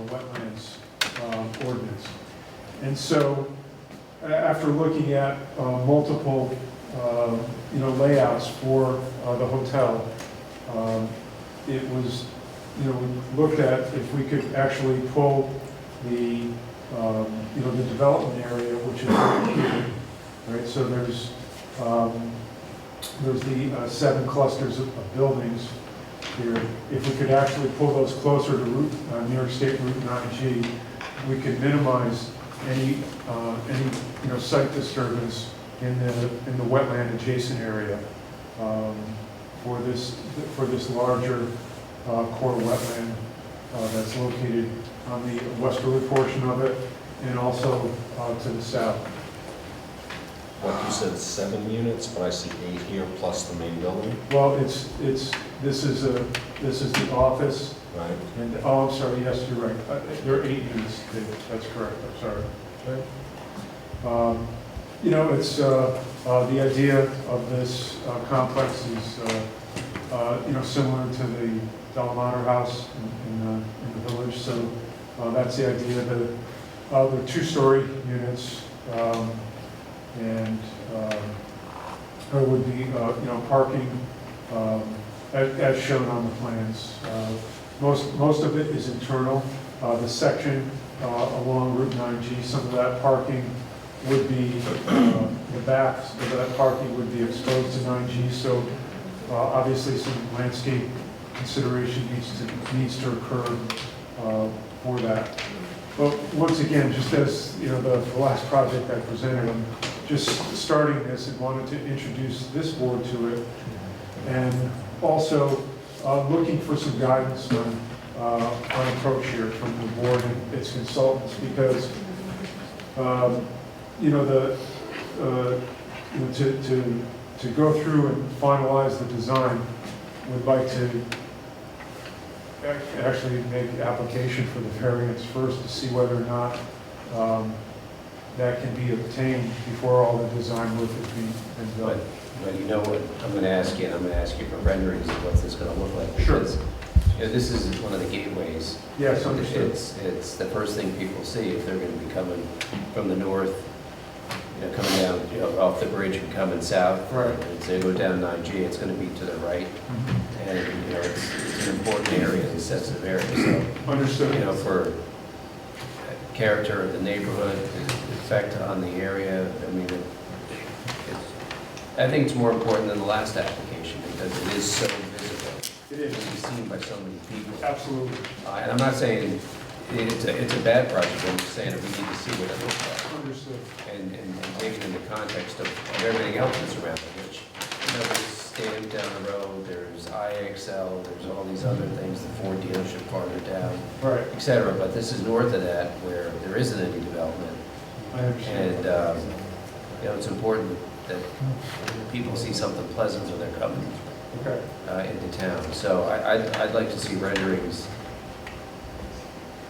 wetlands ordinance. And so, after looking at multiple, layouts for the hotel, it was, we looked at if we could actually pull the, the development area, which is right here, right? So there's the 7 clusters of buildings here. If we could actually pull those closer to New York State Route 9G, we could minimize any site disturbance in the wetland adjacent area for this larger core wetland that's located on the westerly portion of it and also to the south. Like you said, 7 units, but I see 8 here plus the main building. Well, this is the office. Right. And, oh, I'm sorry, yes, you're right. There are 8 units, that's correct, I'm sorry. It's, the idea of this complex is, similar to the Delamater House in the village, so that's the idea. The 2-story units, and there would be, parking as shown on the plans. Most of it is internal. The section along Route 9G, some of that parking would be, the back of that parking would be exposed to 9G, so obviously some landscape consideration needs to occur for that. But once again, just as the last project I presented, I'm just starting this and wanted to introduce this board to it, and also looking for some guidance on approach here from the board and its consultants, because to go through and finalize the design, we'd like to actually make application for the variance first to see whether or not that can be obtained before all the design work has been done. But you know what, I'm going to ask you, and I'm going to ask you for renderings of what this is going to look like. Sure. Because, this is one of the gateways. Yes, understood. It's the first thing people see if they're going to be coming from the north, coming down, off the bridge and coming south. Right. And so go down 9G, it's going to be to the right. Mm-hmm. And, it's an important area, it's a sensitive area. So, Understood. for character of the neighborhood, the effect on the area, I think it's more important than the last application because it is so visible. It It is. can be seen by so many people. Absolutely. And I'm not saying it's a bad project, I'm just saying that we need to see what it looks like. Understood. And take it in the context of everything else that's around it, which, there's Stamp down the road, there's IXL, there's all these other things, the Ford dealership farther down, Right. et cetera. But this is north of that where there isn't any development. I understand. And, it's important that people see something pleasant when they're coming Okay. into town. So I'd like to see renderings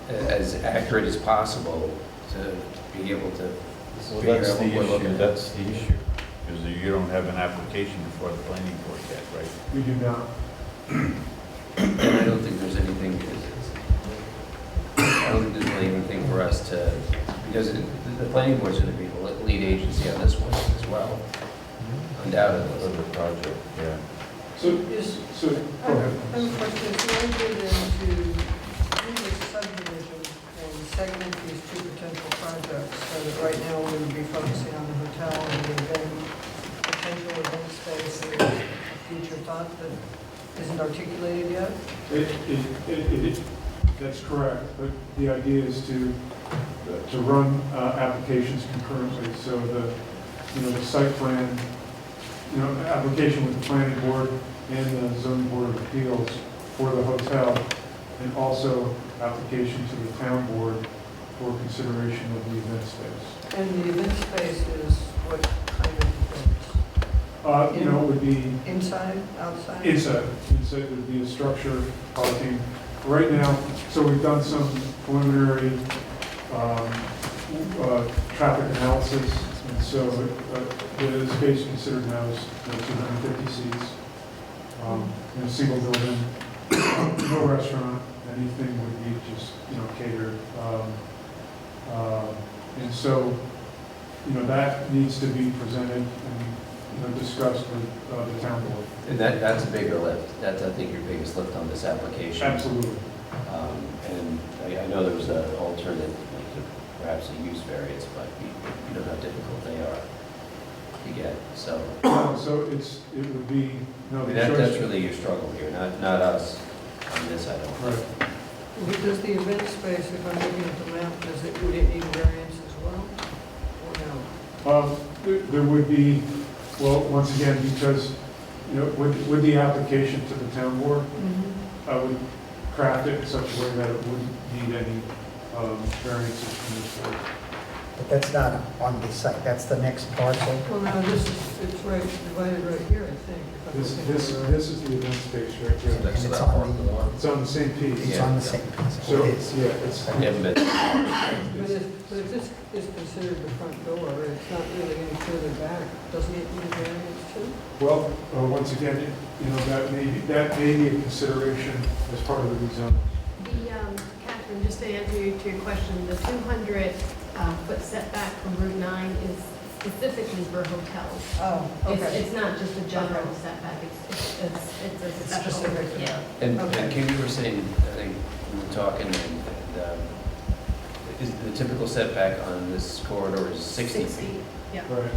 as accurate as possible to be able to Well, figure that's out the what we're issue, looking at. that's the issue, because you don't have an application before the planning board yet, right? We do not. And I don't think there's anything, I don't think there's really anything for us to, because the planning board's going to be the lead agency on this one as well, undoubtedly. For the project, yeah. So, Is, so, go I ahead. have a question. Is the idea then to do this subdivision and segment these 2 potential projects, so that right now we would be focusing on the hotel and the event, potential event space, and a future thought that isn't articulated yet? That's correct, but the idea is to run applications concurrently, so the site plan, application with the planning board and the zoning board of appeals for the hotel, and also application to the town board for consideration of the event space. And the event space is what kind of events? It would be Inside, outside? inside would be a structure, parking. Right now, so we've done some preliminary traffic analysis, and so the space considered now is 250 seats in a single building, no restaurant, anything would be just, catered. And so, that needs to be presented and, discussed with the town board. And that's a bigger lift. That's, I think, your biggest lift on this application. Absolutely. And I know there was an alternate, like perhaps a use variance, but you know how difficult they are to get, so. So it would be, I mean, the choice. that's really your struggle here, not us on this, I don't think. Right. Does the event space, if I'm looking at the map, would it need variance as well? Or no? There would be, well, once again, because, with the application to the town board, I would craft it in such a way that it wouldn't need any variances from this board. But that's not on the site, that's the next parcel. Well, now, it's right, divided right here, I think. if I'm This looking at the- is the event space right It's here. next to And it's that on parking the- lot. It's on the same piece. It's Yeah. on the same piece. So, It is. yeah, it's, We haven't been, But if this is considered the front door, it's not really any further back, doesn't it need a variance too? well, once again, that may be a consideration as part of the rezone. Catherine, just to answer to your question, the 200-foot setback from Route 9 is specifically for hotels. Oh, It's not just a general setback, it's a special, specific. yeah. and Okay. Kim, you were saying, I think, we were talking, and is the typical setback on this corridor is 60 feet? Yeah. Right.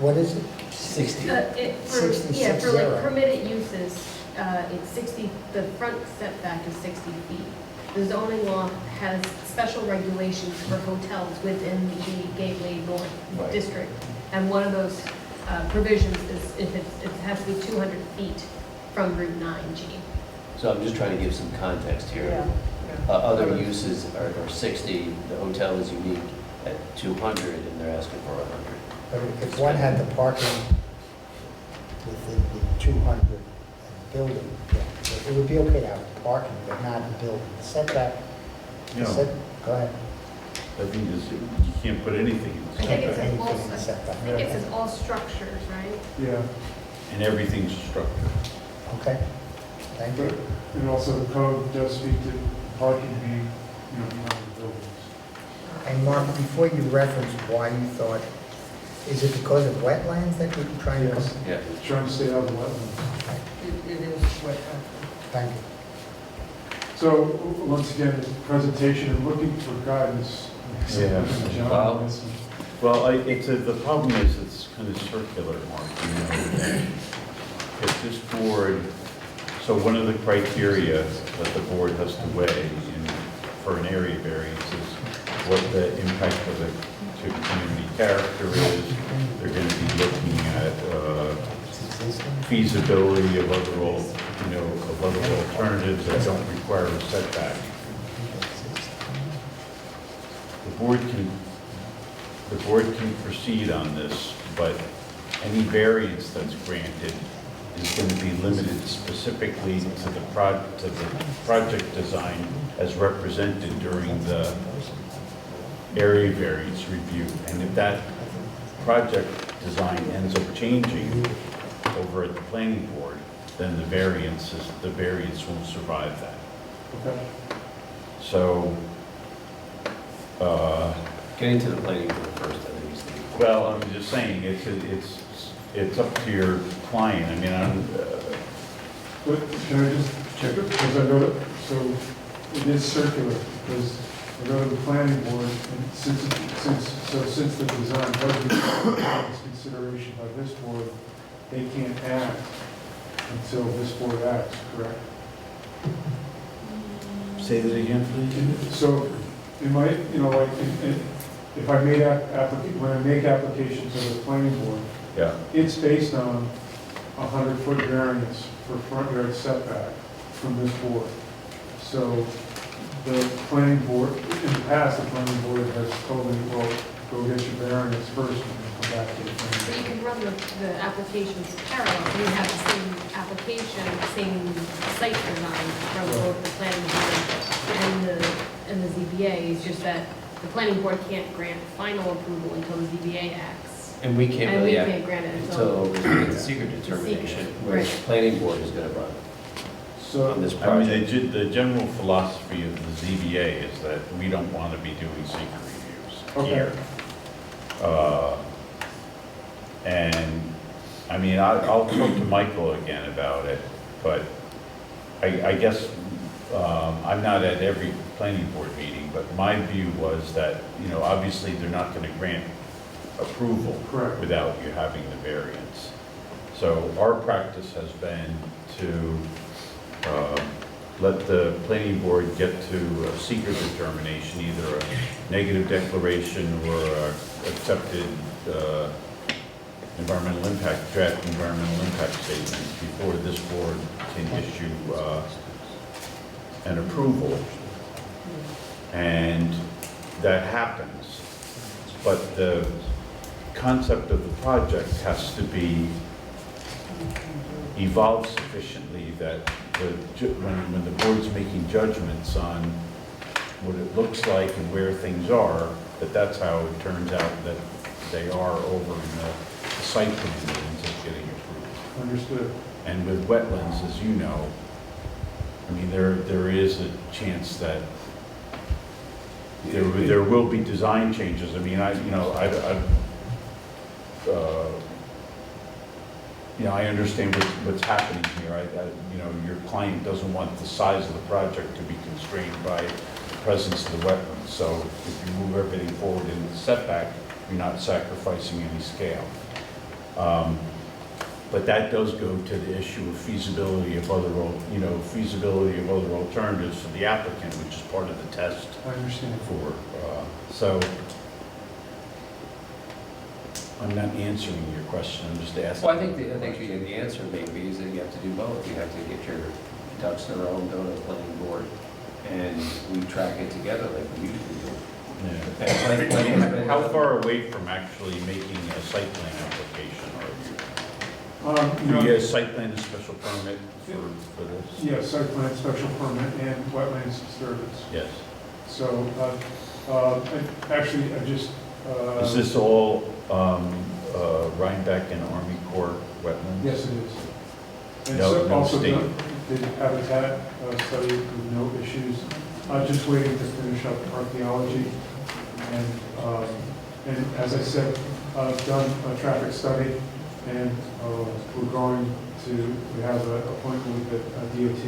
What is it? 60. For 66 like zero. permitted uses, it's 60, the front setback is 60 feet. The zoning law has special regulations for hotels within the Gateway North Right. District. And one of those provisions is if it has to be 200 feet from Route 9G. So I'm just trying to give some context here. Yeah. Other uses are 60, the hotel is unique at 200, and they're asking for 100. But if one had the parking within the 200 building, yeah, it would be okay to have parking, but not the building. Setback, No, go ahead. I think you can't put anything in I think it setback, says all, Anything in I setback. think it says all structures, right? Yeah. and everything's structured. Okay, thank you. And also the code does speak to parking being, behind the buildings. And Mark, before you reference why you thought, is it because of wetlands that you're trying to? Yes. Yeah. Trying to stay out of the wetlands. It is wet, actually. Thank you. So, once again, the presentation and looking for guidance. Yeah. John, Wow. this is- Well, the problem is it's kind of circular, Mark, If this board, so one of the criteria that the board has to weigh for an area variance is what the impact of it to community character is. They're going to be looking at feasibility of other alternatives that don't require a setback. The board can proceed on this, but any variance that's granted is going to be limited specifically to the project design as represented during the area variance review. And if that project design ends up changing over at the planning board, then the variance won't survive that. Okay. So, Getting to the planning board first, I think is the... well, I'm just saying, it's up to your client. I mean, But can I just check it? Because I go to, so it is circular, because I go to the planning board, and since the design doesn't take consideration by this board, they can't act until this board acts, correct? say that again, please. So, in my, if I made when I make application to the planning board, Yeah. it's based on 100-foot variance for front yard setback from this board. So the planning board, in the past, the planning board has told me, well, go get your variance first and then come back to the So planning you can run the applications parallel, so you have the same application, same site design from both the planning board and the ZBA. It's just that the planning board can't grant final approval until the ZBA acts. And we can't And we really act can't grant it until until, we get the secret determination, Secret, where the right. planning board is going to run. on this I mean, project. the general philosophy of the ZBA is that we don't want to be doing secret reviews Okay. here. And, I mean, I'll talk to Michael again about it, but I guess, I'm not at every planning board meeting, but my view was that, you know, obviously they're not going to grant approval Correct. without you having the variance. So our practice has been to let the planning board get to a secret determination, either a negative declaration or a accepted environmental impact, draft environmental impact statement before this board can issue an approval. And that happens. But the concept of the project has to be evolved sufficiently that when the board's making judgments on what it looks like and where things are, that's how it turns out that they are over in the site plan that ends up getting approved. Understood. And with wetlands, as you know, I mean, there is a chance that there will be design changes. I mean, I understand what's happening here. Your client doesn't want the size of the project to be constrained by the presence of the wetlands. So if you move everything forward in the setback, you're not sacrificing any scale. But that does go to the issue of feasibility of other alternatives for the applicant, which is part of the test I understand. so I'm not answering your question, I'm just asking. Well, I think the answer may be is that you have to do both. You have to get your ducks in a row and go to the planning board, and we track it together like we usually do. Yeah. How far away from actually making a site plan application are you? Do you have site plan and special permit for this? Yeah, site plan, special permit, and wetlands disturbance. Yes. So, I just. Is this all Rhinebeck and Army Corps wetlands? Yes, it is. And No- so no also state. did habitat study with no issues. Just waiting to finish up archaeology. And as I said, I've done a traffic study, and we have an appointment with the DOT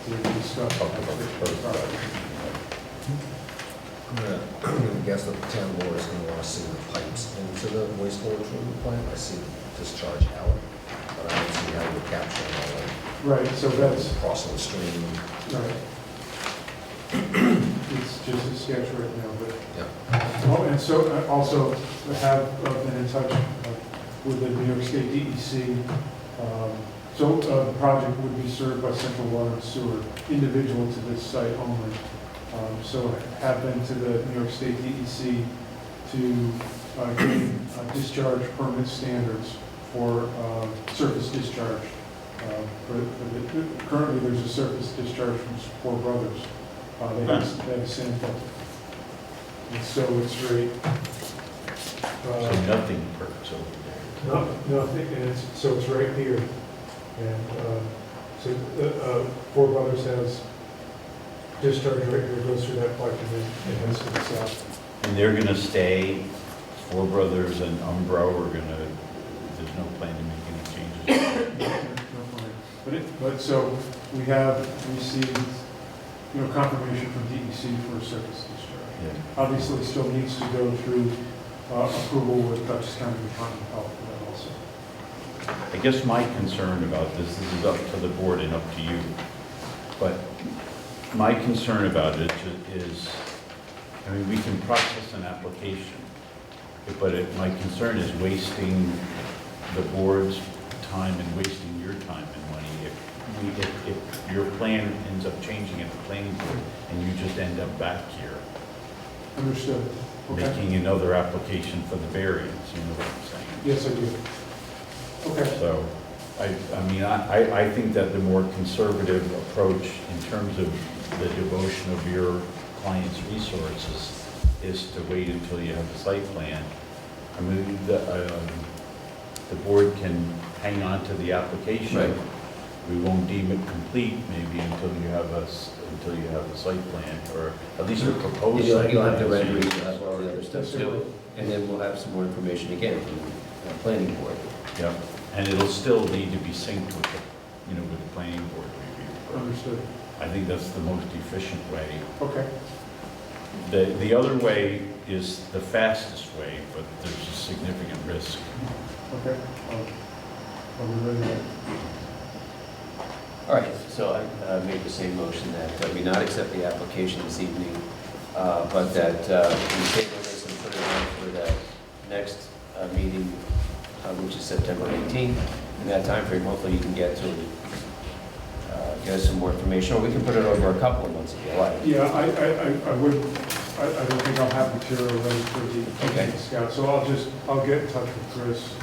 to discuss. Talk about the first project. I'm gonna guess that the town board is gonna wanna see the pipes into the wastewater treatment plant. I see discharge out, but I don't see how you're capturing all that. Right, so that's, Crossing the stream. right. It's just a sketch right now, but. Yeah. Oh, and so I also have been in touch with the New York State DEC. So the project would be served by Central Water and Sewer, individual to this site only. So I have been to the New York State DEC to gain discharge permit standards for surface discharge. Currently, there's a surface discharge from Four Brothers. They have a sample. And so it's very. So nothing perks over there. Nothing, and so it's right here. And so Four Brothers has discharge right here, goes through that pipe, and then it heads to the south. And they're gonna stay, Four Brothers and Umbro are gonna, there's no plan to make any changes? But so we have received, confirmation from DEC for a surface discharge. Yeah. Obviously, it still needs to go through approval with Dutchess County Department of Health for that also. I guess my concern about this is up to the board and up to you, but my concern about it is, I mean, we can process an application, but my concern is wasting the board's time and wasting your time and money if your plan ends up changing at the planning board and you just end up back here Understood. Okay. making another application for the variance, you know what I'm saying? Yes, I do. Okay. So, I think that the more conservative approach in terms of the devotion of your client's resources is to wait until you have the site plan. I mean, the board can hang on to the application Right. we won't deem it complete maybe until you have a site plan, or at least a proposed You'll site you'll plan. have the so you renderings, can you'll have all the other stuff Yes, sir. too. And then we'll have some more information again from the planning board. Yeah, and it'll still need to be synced with the, with the planning board review. Understood. I think that's the most efficient way. Okay. The other way is the fastest way, but there's a significant risk. Okay. I'll relay that. All right, so I made the same motion that we not accept the application this evening, but that we table this and put it on for the next meeting, which is September 18th. In that timeframe, hopefully you can get us some more information, or we can put it over a couple of months if you like. Yeah, I would, I don't think I'll have material ready for Okay. the scout, so I'll get in touch with Chris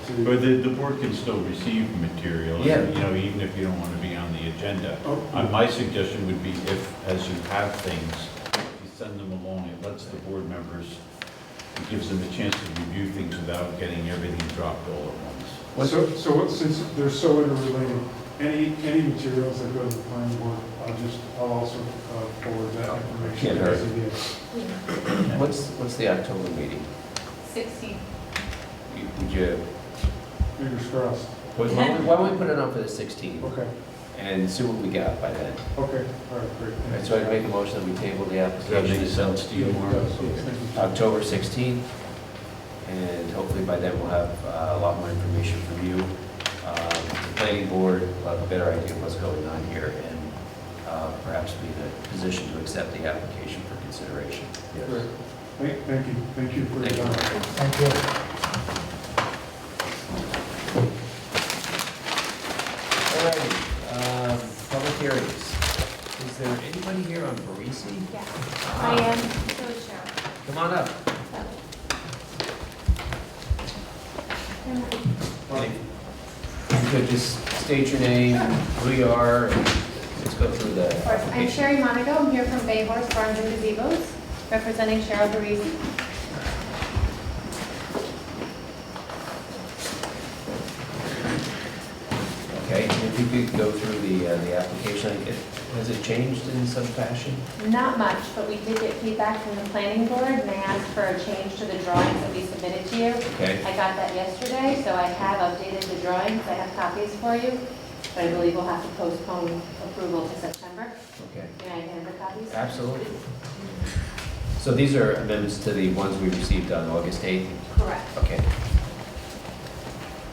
to. But the board can still receive material, Yeah. Even if you don't want to be on the agenda. Oh, My suggestion would be if, as you have things, you send them along, it lets the board members, it gives them a chance to review things without getting everything dropped all at once. Since they're so interrelated, any materials that go to the planning board, I'll also forward that information. Can't to hurt. ZBA. What's the October meeting? 16. Would you, Fingers crossed. why don't we put it on for the 16th Okay, and see what we got by then? okay, all right, great. All right, so I'd make a motion that we table the Does that application make sense to you, Mark? Yes, yes, thank you. October 16th, and hopefully by then we'll have a lot more information from you. The planning board will have a better idea of what's going on here, and perhaps be in a position to accept the application for consideration. Great. Thank you for your Thank you. time. Thank you. All righty, public hearings. Is there anybody here on Parisi? Yeah, I am. So is Cheryl. Come on up. Okay. You could just state your name, who you are, and let's go through the Of course. I'm application. Sherry Monaco. I'm here from Bay Horse Farms and Gazebos, representing Cheryl Parisi. Okay, and if you could go through the application, has it changed in some fashion? Not much, but we did get feedback from the planning board, and they asked for a change to the drawings that we submitted to you. Okay, I got that yesterday, so I have updated the drawings. I have copies for you, but I believe we'll have to postpone approval to September. okay, Can I hand the copies? absolutely. So these are amendments to the ones we received on August 8th? Correct. Okay,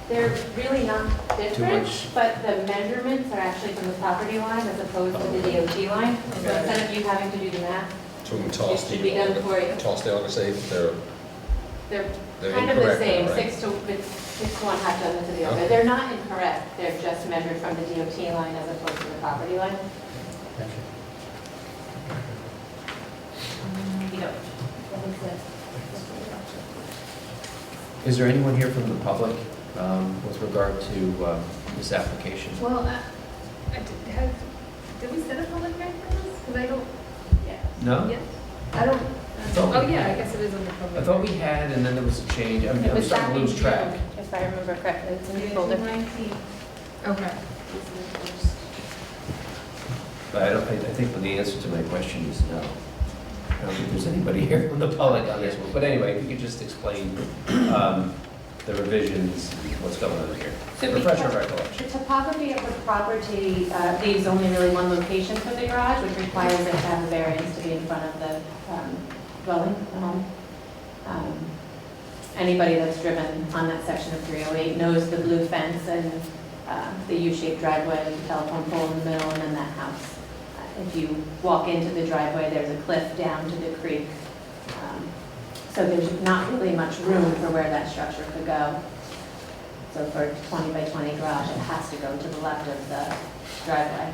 They're really not different, much. but the measurements are actually from the property line as opposed to the DOT line. So Okay. instead of you having to do the math, To toss It should be done for you. Toss the August 8th, they're they're kind of the incorrect, same, right? 6 to 1, half dozen to the other. Okay. They're not incorrect, they're just measured from the DOT line as opposed to the property line. You know, is there anyone here from the public with regard to this application? Well, did we set a public hearing for this? Because I don't, yeah. No? yes, I don't, thought oh we yeah, had. I guess it is on the public. I thought we had, and then there was a change. It I'm was starting back to in lose track. June, if I remember correctly, it's in the June folder. 19th. Okay. But I think the answer to my question is no. I don't think there's anybody here from the public on this one. But anyway, if you could just explain the revisions, what's going on here. So Refresh our because recollection. The topography of the property leaves only really one location for the garage, which requires it to have a variance to be in front of the dwelling, the home. Anybody that's driven on that section of 308 knows the blue fence and the U-shaped driveway, the telephone pole in the middle, and then that house. If you walk into the driveway, there's a cliff down to the creek. So there's not really much room for where that structure could go. So for a 20 by 20 garage, it has to go to the left of the driveway.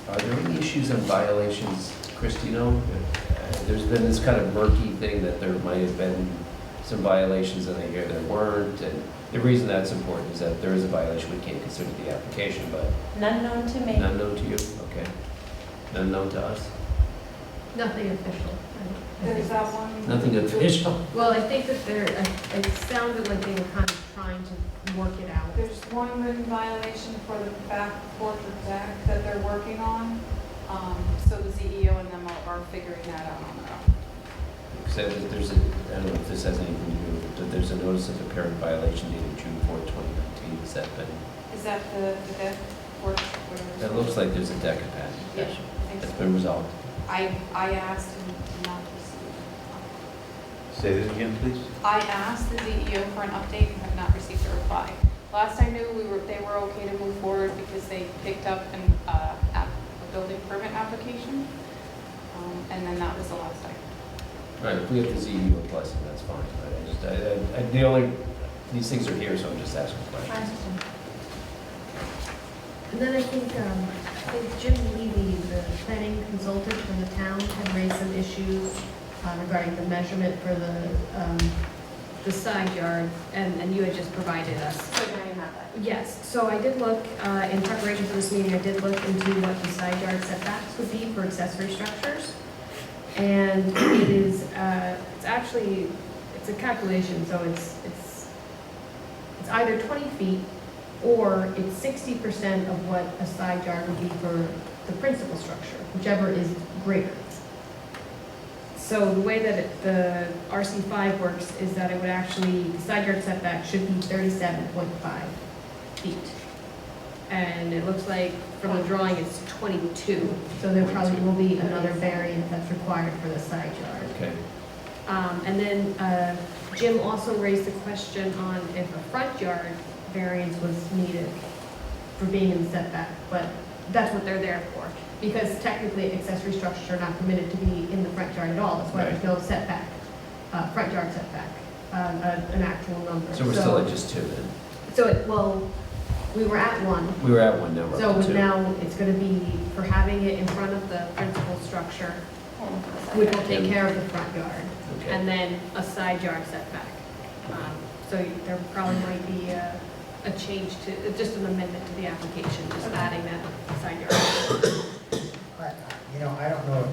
Are there any issues and violations, Chris, do you know? There's been this kind of murky thing that there might have been some violations, and I hear there weren't. And the reason that's important is that there is a violation, we can't consider the application, but None known to me. none known to you? Okay. None known to us? Nothing official. Right? There's that one. Nothing official. Well, I think that it sounded like they were kind of trying to work it out. There's one written violation for the back porch or deck that they're working on. So the CEO and them are figuring that out on their own. Except that there's a, I don't know if this has anything to do with it, but there's a notice of apparent violation dated June 4, 2019. Has that been, Is that the deck porch? whatever it's that looks like there's a deck attached. Yeah, I think That's so. been resolved. I asked and did not receive. Say that again, please? I asked the CEO for an update and have not received a reply. Last I knew, they were okay to move forward because they picked up a building permit application. And then that was the last I heard. Right, if we have the CEO blessing, that's fine. The only, these things are here, so I'm just asking questions. And then I think Jim Levy, the planning consultant for the town, had raised some issues regarding the measurement for the side yard, and you had just provided us. So now you have that. Yes, so I did look, in preparation for this meeting, I did look into what the side yard setbacks would be for accessory structures. And it is, it's actually, it's a calculation, so it's either 20 feet or it's 60% of what a side yard would be for the principal structure, whichever is greater. So the way that the RC5 works is that it would actually, the side yard setback should be 37.5 feet. And it looks like from the drawing it's 22, so there probably will be another variance that's required for the side yard. Okay. And then Jim also raised the question on if a front yard variance was needed for being in the setback, but that's what they're there for. Because technically accessory structures are not permitted to be in the front yard at all, that's why there's no setback, front yard setback, an actual number. So we're still at just 2 then? So we were at 1. We were at 1, now we're So up to 2. now it's going to be for having it in front of the principal structure, which will take care of the front yard, Okay. and then a side yard setback. So there probably might be a change to, just an amendment to the application, just adding that side yard. I don't know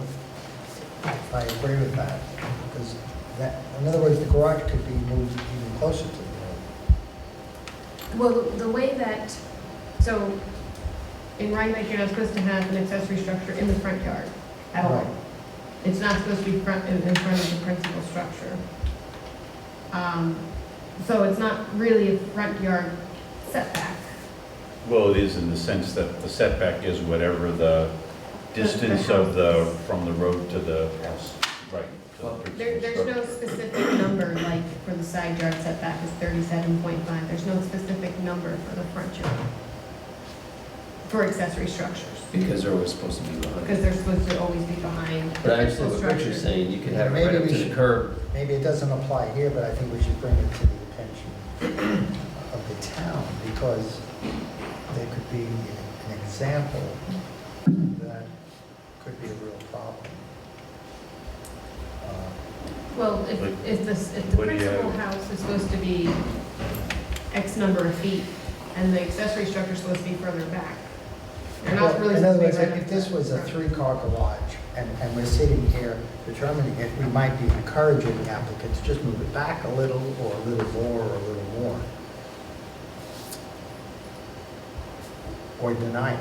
if I agree with that, because that, in other words, the garage could be moved even closer to the road. Well, the way that, so in Rhinebeck, you're not supposed to have an accessory structure in the front yard at all. Right. It's not supposed to be in front of the principal structure. So it's not really a front yard setback. Well, it is in the sense that the setback is whatever the distance of from the road to the house. Right. to the principal There's no structure. specific number, like for the side yard setback is 37.5. There's no specific number for the front yard, for accessory structures, Because they're always supposed to be behind. because they're supposed to always be behind the But I principal understand what Richard's structure. saying, you could Yeah, have it maybe right up we to the should- curb. Maybe it doesn't apply here, but I think we should bring it to the attention of the town, because there could be an example that could be a real problem. Well, if the What do you principal have? house is supposed to be X number of feet, and the accessory structure is supposed to be further back, they're not Well, really in other supposed words, to be right if up this to was the a front. three-car garage, and we're sitting here determining it, we might be encouraging the applicant to just move it back a little, or a little more, or a little more. Or deny it.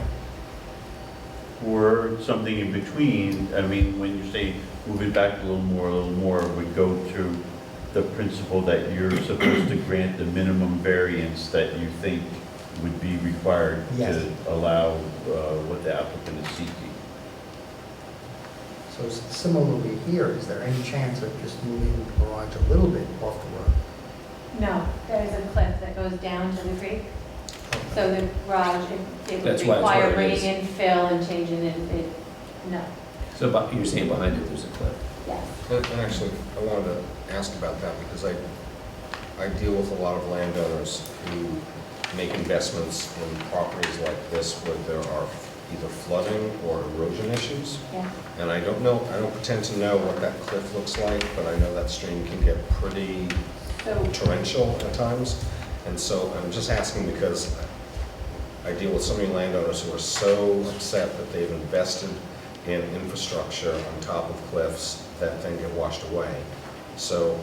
Or something in between. I mean, when you say move it back a little more, would go to the principle that you're supposed to grant the minimum variance that you think would be required Yes. to allow what the applicant is seeking. So similarly here, is there any chance of just moving the garage a little bit off the road? No, there's a cliff that goes down to the creek. So the garage, it would That's why it's require where it bringing is. in fill and changing it, no, So you're saying behind it, there's a cliff? yes. And actually, I wanted to ask about that because I deal with a lot of landowners who make investments in properties like this where there are either flooding or erosion issues. Yeah. And I don't pretend to know what that cliff looks like, but I know that stream can get pretty So, torrential at times. And so I'm just asking because I deal with so many landowners who are so upset that they've invested in infrastructure on top of cliffs that then get washed away. So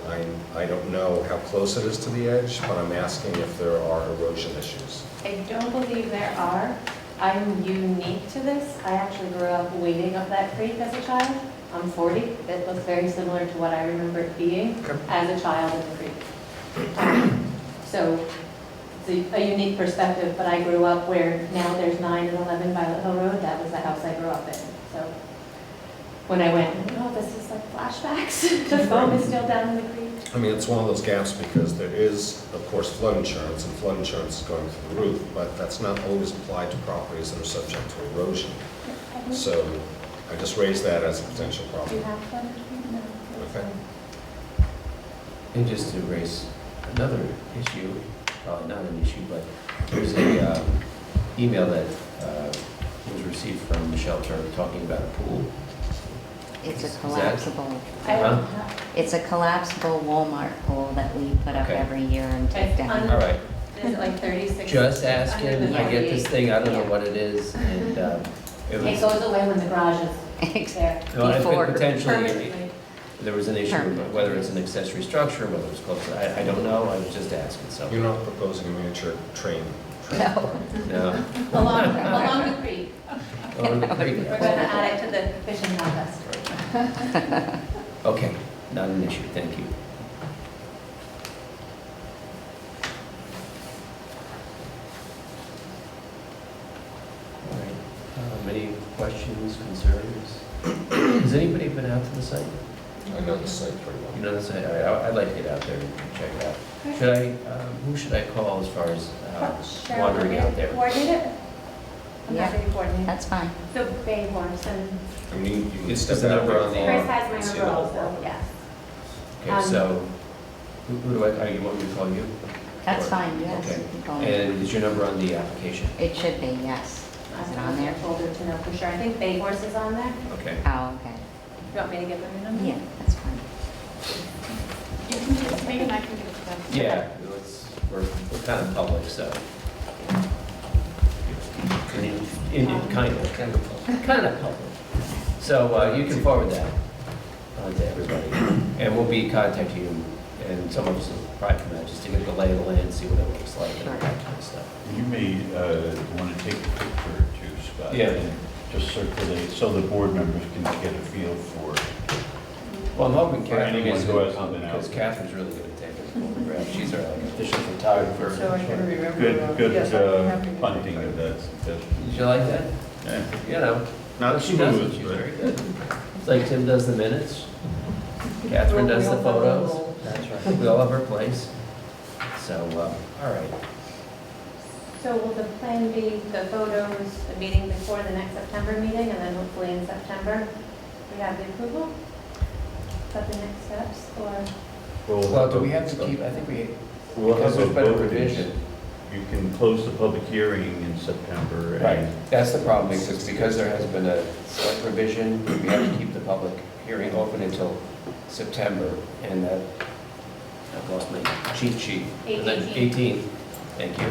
I don't know how close it is to the edge, but I'm asking if there are erosion issues. I don't believe there are. I'm unique to this. I actually grew up wading up that creek as a child. I'm 40. It looks very similar to what I remember it being Okay. as a child in the creek. So it's a unique perspective, but I grew up where now there's 9 and 11 Violet Hill Road. That was the house I grew up in. So when I went, oh, this is like flashbacks. The foam is still down in the creek. I mean, it's one of those gaps because there is, of course, flood insurance, and flood insurance is going through the roof, but that's not always applied to properties that are subject to erosion. So I just raised that as a potential Do you problem. have flood? No. Okay. And just to raise another issue, probably not an issue, but there's a email that was received from Michelle Turner talking about a pool. It's Is a that- collapsible, I Huh? don't have. it's a collapsible Walmart pool that we put up Okay. every year and take Okay, down. All right, Is it like 36? just under asking, the I get this 48? thing, I don't know Yeah. what it is, and it It was, goes away when the garage is there. no, it Before. could potentially, Permanently. there was an issue, Permanent. whether it's an accessory structure, whether it's close, I don't know, I was just asking, so. You're not proposing a miniature train? No, No. Along the creek. Oh, the creek. We're going to add it to the fishing contest. Okay, not an issue, thank you. All right, any questions, concerns? Has anybody been out to the site? I know the site pretty well. You know the site, all right, I'd like to get out there and check it out. Should I, who should I call as far as wandering out there? Coordinate it? I'm Yeah. happy to coordinate. that's fine. So Bay Morrison. I mean, you can Is step the out number there on the- Chris and has my see number the whole also, property. yes. Okay, so, who do I, you want me to call you? That's Or- fine, yes. Okay. you can call me. And is your number on the application? It should be, yes. Is it on there? Folder to know for sure. I think Bay Horse is on there. Okay. Oh, okay. You want me to give them your number? Yeah, that's fine. You can give it to me and I can give it to them. Yeah, we're kind of public, so. Kind of public. So you can forward that on to everybody. And we'll be contacting you, and some of us will probably come out just to get the lay of the land, see what it looks like and all that kind of stuff. You may want to take a picture or two, Scott. Yeah. And just circulate, so the board members can get a feel for it. Well, I'm hoping For Catherine anyone is, who hasn't been out because there. Catherine's really good at taking photographs. She's our official photographer. So I can remember. Good, yes, I'd be happy to punting take of that suggestion. Did you like that? Yeah. You know. Not She does it, smooth, she's but- very good. It's like Tim does the minutes, Catherine does the photos. That's right. We all have our place. So, all right. So will the plan be the photos, the meeting before the next September meeting, and then hopefully in September, we have the approval? Is that the next steps, or? Well, do we have to keep, I think we, We'll because have a there's been a vote. revision. You can close the public hearing in September. and- Right, that's the problem, because there has been a slight revision, we have to keep the public hearing open until September, and that, I've lost my cheat sheet. And then 18th, thank you.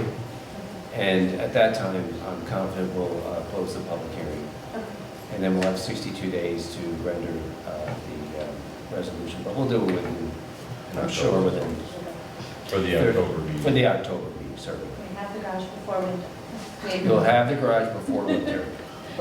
And at that time, I'm confident we'll close the public hearing. And then we'll have 62 days to render the resolution, but we'll do it within, I'm sure within, For the October meeting. for the October meeting, certainly. We have the garage before winter. Maybe. You'll have the garage before winter.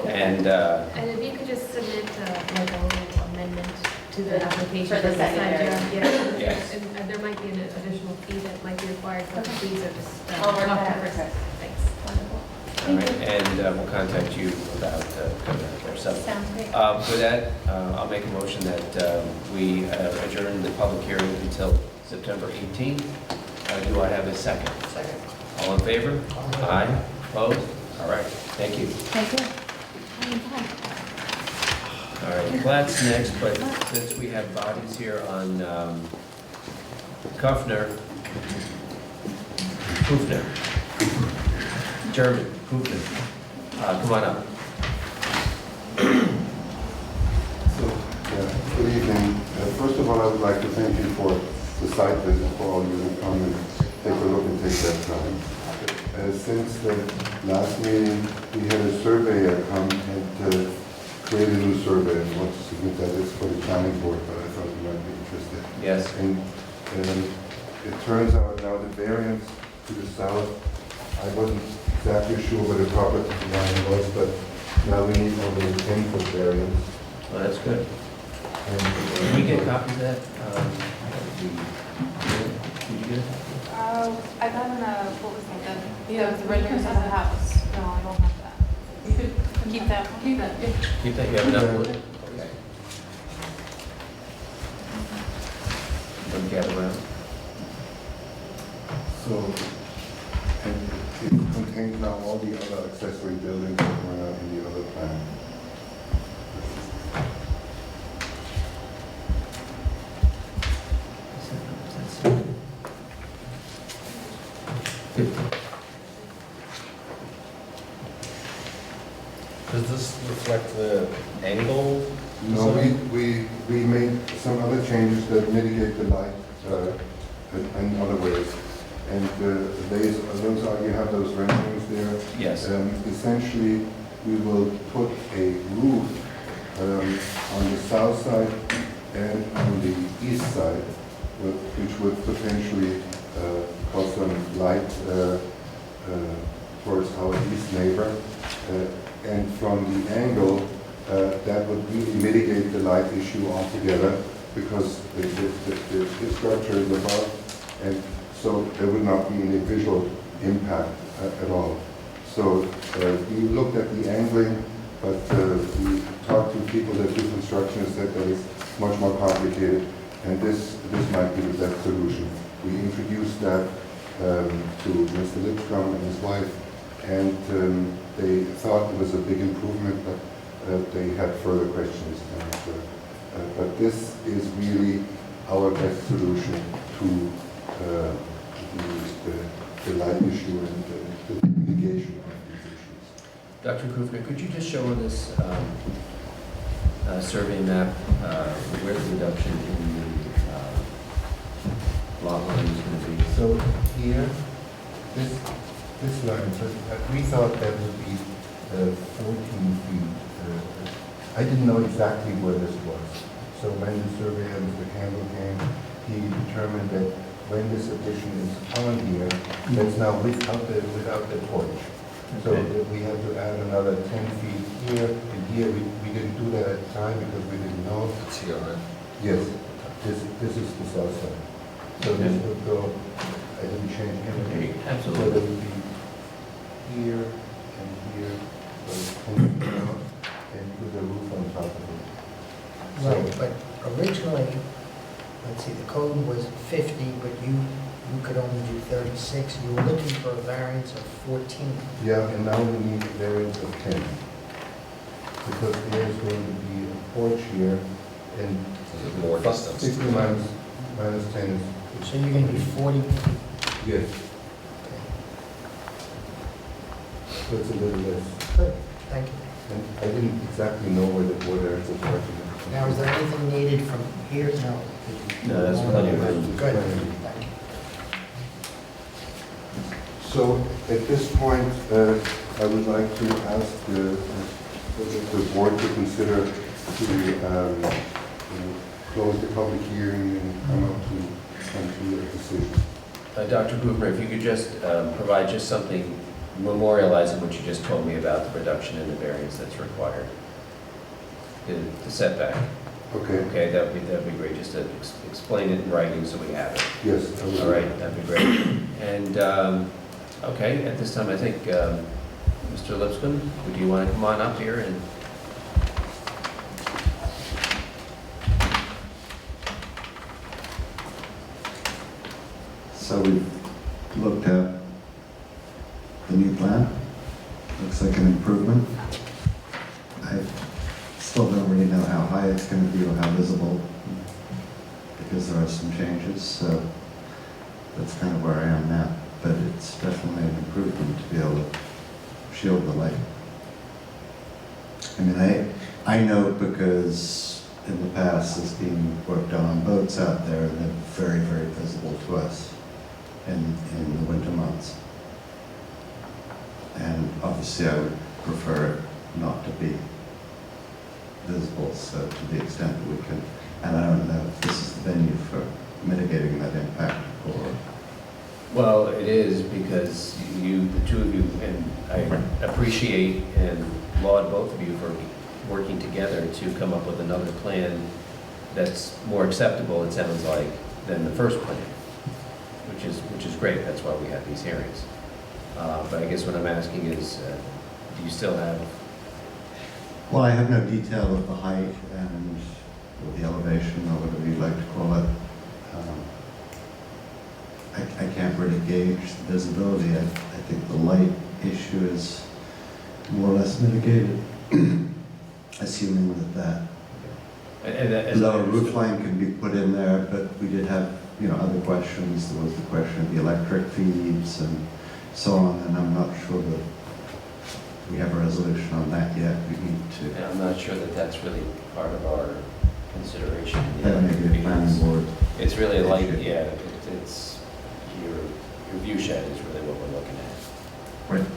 And, And if you could just submit like a little amendment to the application. For the side secondary. yard, Yeah. Yes. And there might be an additional fee that might be required, but Okay. please just I'll work talk to that out Chris. with Chris. Thanks. Wonderful. all Thank right, you. and we'll contact you about coming out there. So, Sounds great. with that, I'll make a motion that we adjourn the public hearing until September 18th. Do I have a second? Second. All in favor? Aye. Opposed? All right, thank you. Thank you. All right, Platt's next, but since we have bodies here on Kufner, German, Kufner, come on up. Good evening. First of all, I would like to thank you for the site visit, for all you to come and take a look and take that time. Since the last meeting, we had a surveyor come and created a new survey and want to submit that. It's for the planning board, but I thought you might be interested. Yes. And it turns out now the variance to the south, I wasn't exactly sure what the property line was, but now we need only a 10-foot variance. Well, that's good. And Can we get a copy of that? Did you get it? I got in a, what was that, the renderings of the house. No, I don't have that. You could keep that. Keep that, yeah. Keep that, you have enough with it? Okay. Don't gather around. So, and it contains now all the other accessory buildings that were in the other plan. Does this reflect the angle? No, we made some other changes that mitigate the light in other ways. And those are, you have those renderings there. Yes. Essentially, we will put a roof on the south side and on the east side, which would potentially cause some light towards our east neighbor. And from the angle, that would really mitigate the light issue altogether, because the structure is above, and so there would not be any visual impact at all. So we looked at the angling, but we talked to people that do construction and said that it's much more complicated, and this might be the best solution. We introduced that to Mr. Lipscomb and his wife, and they thought it was a big improvement, but they had further questions. And, but this is really our best solution to the light issue and the mitigation of these issues. Dr. Kufner, could you just show on this survey map where the reduction in the lot line is going to be? So here, this line, so we thought that would be 14 feet. I didn't know exactly where this was. So when the surveyor, Mr. Campbell, came, he determined that when this addition is on here, that's now without the porch. So that we have to add another 10 feet here and here. We didn't do that at the time because we didn't know. It's here, right? Yes, this is the south side. So this would go, I didn't change anything. So Absolutely. that would be here and here, so it's 10 feet out, and with a roof on top of it. Right, but originally, let's see, the code was 50, but you could only do 36. You were looking for a variance of 14. Yeah, and now we need a variance of 10. Because there's going to be a porch here, and More distance. 60 minus 10 is, So you're going to be 40. yes, so it's a little less. Good, thank you. And I didn't exactly know where the border is. Now, is there anything needed from here? No. No, that's plenty of room. Good, thank you. So at this point, I would like to ask the board to consider to close the public hearing and come to a decision. Dr. Hoover, if you could just provide just something memorializing what you just told me about the reduction in the variance that's required, the setback. Okay, Okay, that'd be great, just to explain it in writing so we have it. yes. I will. All right, that'd be great. And, okay, at this time, I think, Mr. Lipscomb, would you want to come on up here and? So we've looked at the new plan. Looks like an improvement. I still don't really know how high it's going to be or how visible, because there are some changes, so that's kind of where I am now. But it's definitely an improvement to be able to shield the light. I mean, I know because in the past there's been work done on boats out there, and they're very, very visible to us in the winter months. And obviously I would prefer it not to be. visible, so to the extent that we can, and I don't know if this is the venue for mitigating that impact or. Well, it is because you, the two of you, and I appreciate and laud both of you for working together to come up with another plan that's more acceptable, it sounds like, than the first plan, which is great. That's why we have these hearings. But I guess what I'm asking is, do you still have? Well, I have no detail of the height and or the elevation or whatever you'd like to call it. I can't really gauge the visibility. I think the light issue is more or less mitigated, assuming that And lower roof line can be put in there, but we did have, other questions. There was the question of the electric feeds and so on, and I'm not sure that we have a resolution on that yet. We need to And I'm not sure that that's really part of our consideration. have maybe a planning board. It's really a light, issue. yeah, it's, your view shed is really what we're looking at. Right.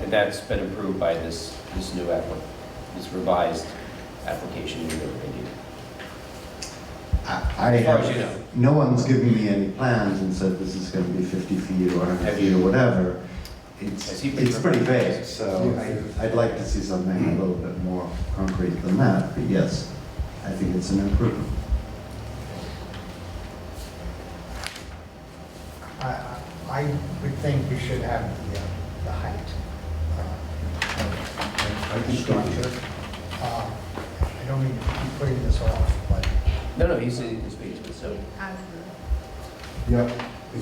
And that's been approved by this new this revised application you've reviewed. I As far have, as you know. no one's given me any plans and said this is going to be 50 feet or 100 Have feet you- or whatever. Has he It's pretty provided- vague, so I'd like to see something a little bit more concrete than that, but yes, I think it's an improvement. I would think we should have the height of the structure. I don't mean to keep putting this off, but No, he's speaking to it, so. Yeah,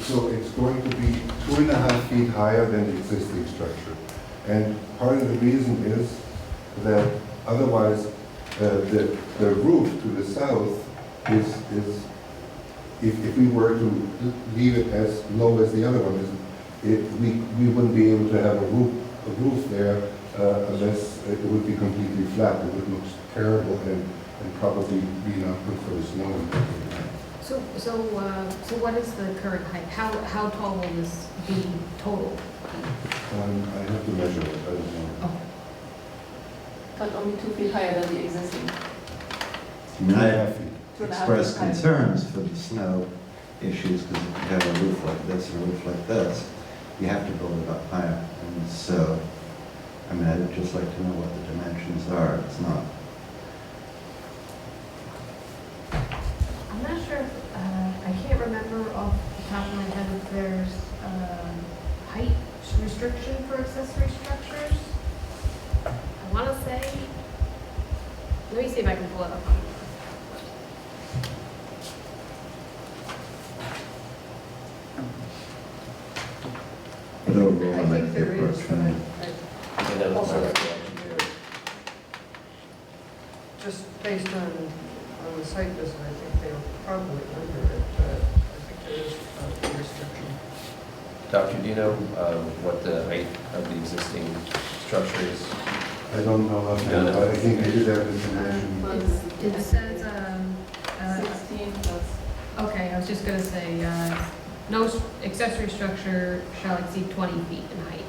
so it's going to be 2.5 feet higher than the existing structure. And part of the reason is that otherwise the roof to the south is if we were to leave it as low as the other one is, we wouldn't be able to have a roof there unless it would be completely flat. It would look terrible and probably be not good for the snow. So what is the current height? How tall will this be total? I have to measure it, I don't know. Oh, But only 2 feet higher than the existing. I mean, I 2.5 feet. expressed concerns for the snow issues, because if you have a roof like this and a roof like this, you have to build it up higher. And so, I mean, I'd just like to know what the dimensions are. It's not. I'm not sure, I can't remember off the top of my head if there's height restriction for accessory structures. I want to say, let me see if I can pull it up. But overall, I I like think the there is, approach. but And And that was Also- my recollection. just based on the site visit, I think they're probably under it, but I think there is a restriction. Doctor, do you know what the height of the existing structure is? I don't know offhand, but I think I did have information. It says, 16 plus. okay, I was just going to say, no accessory structure shall exceed 20 feet in height.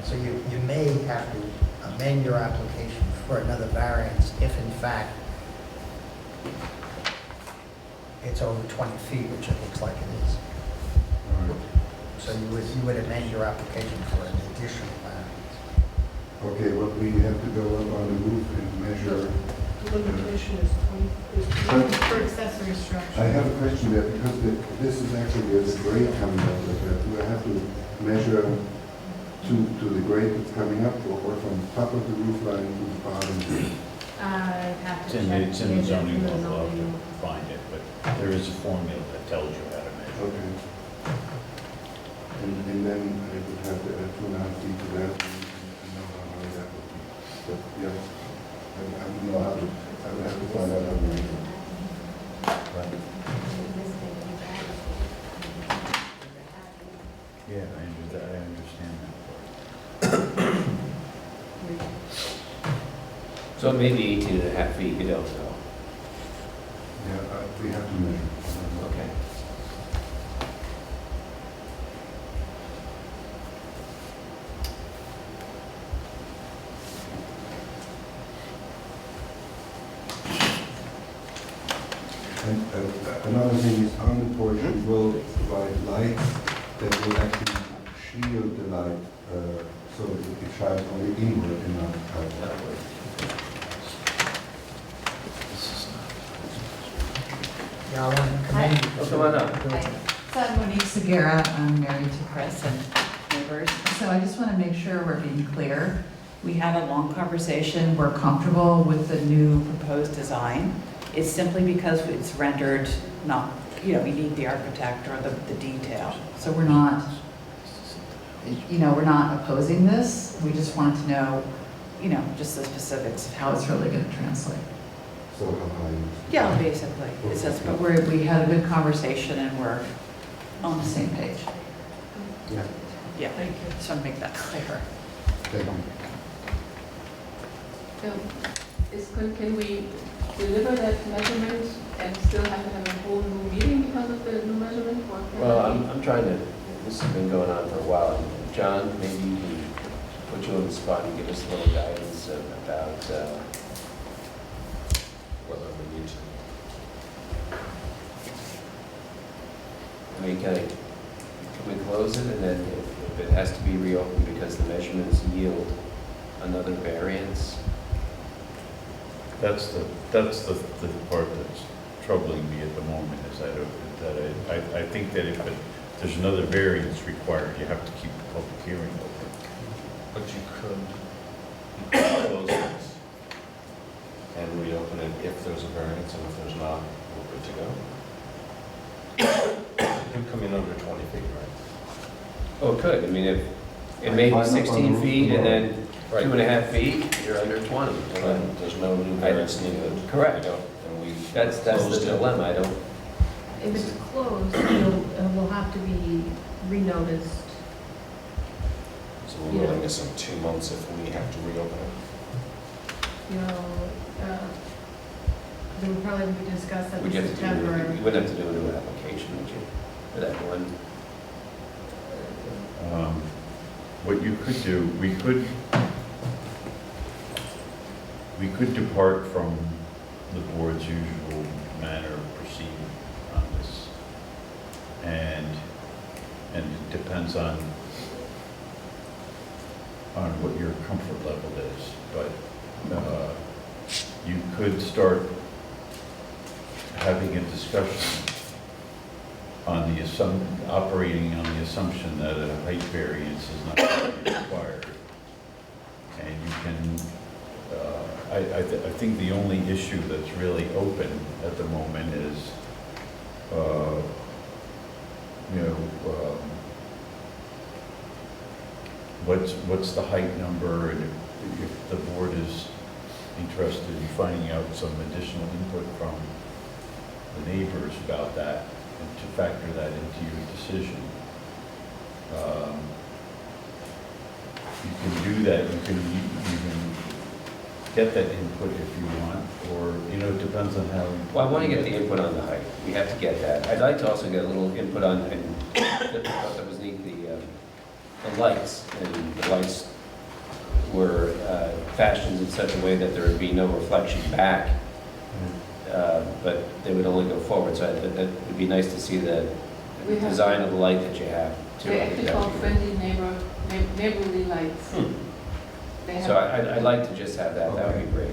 so you may have to amend your application for another variance if in fact it's over 20 feet, which it looks like it is. So you would amend your application for an additional variance. Okay, well, we have to go up on the roof and measure. The limitation is 20. For accessory structure. I have a question there, because this is actually, there's a grade coming out of that. Do I have to measure to the grade that's coming up, or from the top of the roof line to the bottom? I have It's to in, check. it's in the zoning the law, I'll have zoning. to find it, but there is a formula that tells you how to measure. Okay. And then I would have to add 2.5 feet to that, and know how high that would be. But, yeah, I don't know how to, I would have to find out how to measure. Yeah, I understand that part. So maybe 18 and a half feet, you don't know. Yeah, we have to measure. Okay. Another thing is on the porch, we will provide lights that will actually shield the light so that it shines only inward and not outward. Yeah, I want to commend you. Oh, come on up. So I'm Monique Segura, I'm married to Chris and neighbors. So I just want to make sure we're being clear. We had a long conversation, we're comfortable with the new proposed design. It's simply because it's rendered not, we need the architect or the detail. So we're not, we're not opposing this. We just wanted to know, just the specifics of how it's really going to translate. So how high? Yeah, basically. It says, but we had a good conversation and we're on the same page. Yeah, Yeah, thank you. Just want to make that clear. thank you. Can we deliver that measurement and still have to have a whole new meeting because of the new measurement? Or can Well, we- I'm trying to, this has been going on for a while. John, maybe you can put you on the spot and give us a little guidance about, Whether we need to. I mean, can we close it and then if it has to be reopened because the measurements yield another variance? That's the part that's troubling me at the moment, is that I think that if there's another variance required, you have to keep the public hearing open. But you could close this and reopen it if there's a variance, and if there's not, we're good to go. It could come in under 20 feet, right? Oh, it could. I mean, if it may be 16 feet and then 2.5 feet, you're under 20. And then there's no new variance needed. Correct. And we That's the closed it. dilemma. I don't, If it's closed, we'll have to be renoticed. So we're willing to some 2 months if we have to reopen it. They would probably be discussed at would the you have to September. do, you wouldn't have to do a new application, would you? For that one? What you could do, we could depart from the board's usual manner of proceeding on this. And it depends on what your comfort level is, but you could start having a discussion on the operating on the assumption that a height variance is not going to be required. And you can, I think the only issue that's really open at the moment is, what's the height number, and if the board is interested in finding out some additional input from the neighbors about that, and to factor that into your decision. You can do that, you can get that input if you want, or, it depends on how. Well, I want to get the input on the height. We have to get that. I'd like to also get a little input on, and I thought that was neat, the lights. And the lights were fashioned in such a way that there would be no reflection back, but they would only go forward. So that would be nice to see the We have- design of the light that you have, too. They I think actually that call would be great. friendly neighborly lights. They have- So I'd like to just have that. That would be great.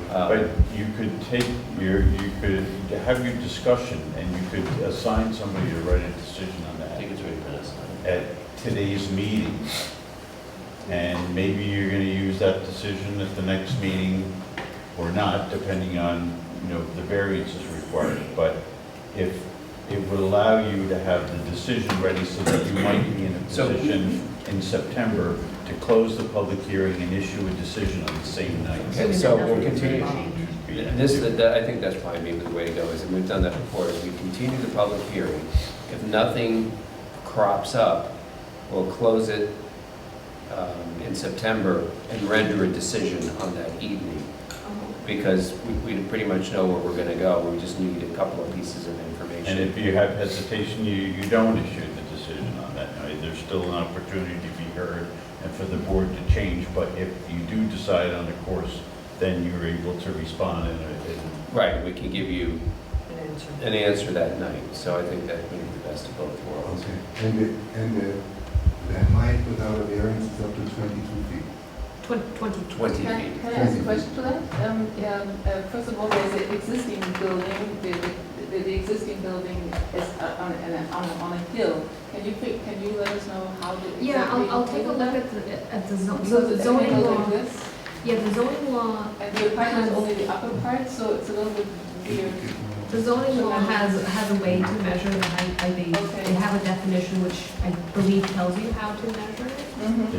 But you could you could have your discussion, and you could assign somebody to write a decision on I that think it's really nice. at today's meeting. And maybe you're going to use that decision at the next meeting or not, depending on, if the variance is required. But if it would allow you to have the decision ready so that you might be in a position in September to close the public hearing and issue a decision on the same night. Okay, so we'll continue. I think that's probably maybe the way to go, is, and we've done that before, is we continue the public hearing. If nothing crops up, we'll close it in September and render a decision on that evening. Because we pretty much know where we're going to go. We just need a couple of pieces of information. And if you have hesitation, you don't issue the decision on that night. There's still an opportunity to be heard and for the board to change. But if you do decide on a course, then you're able to respond in Right, we can give you an answer that night. So I think that would be the best of both worlds. Okay, and the height without a variance is up to 22 feet. 20. 20 Can feet. can I ask a question to that? First of all, there's an existing building, the existing building is on a hill. Can you let us know how the? Yeah, I'll take a look at the zoning law. Yeah, the zoning law. And the apartment is only the upper part, so it's a little bit weird. The zoning law has a way to measure the height. They have a definition which I believe tells you how to measure it.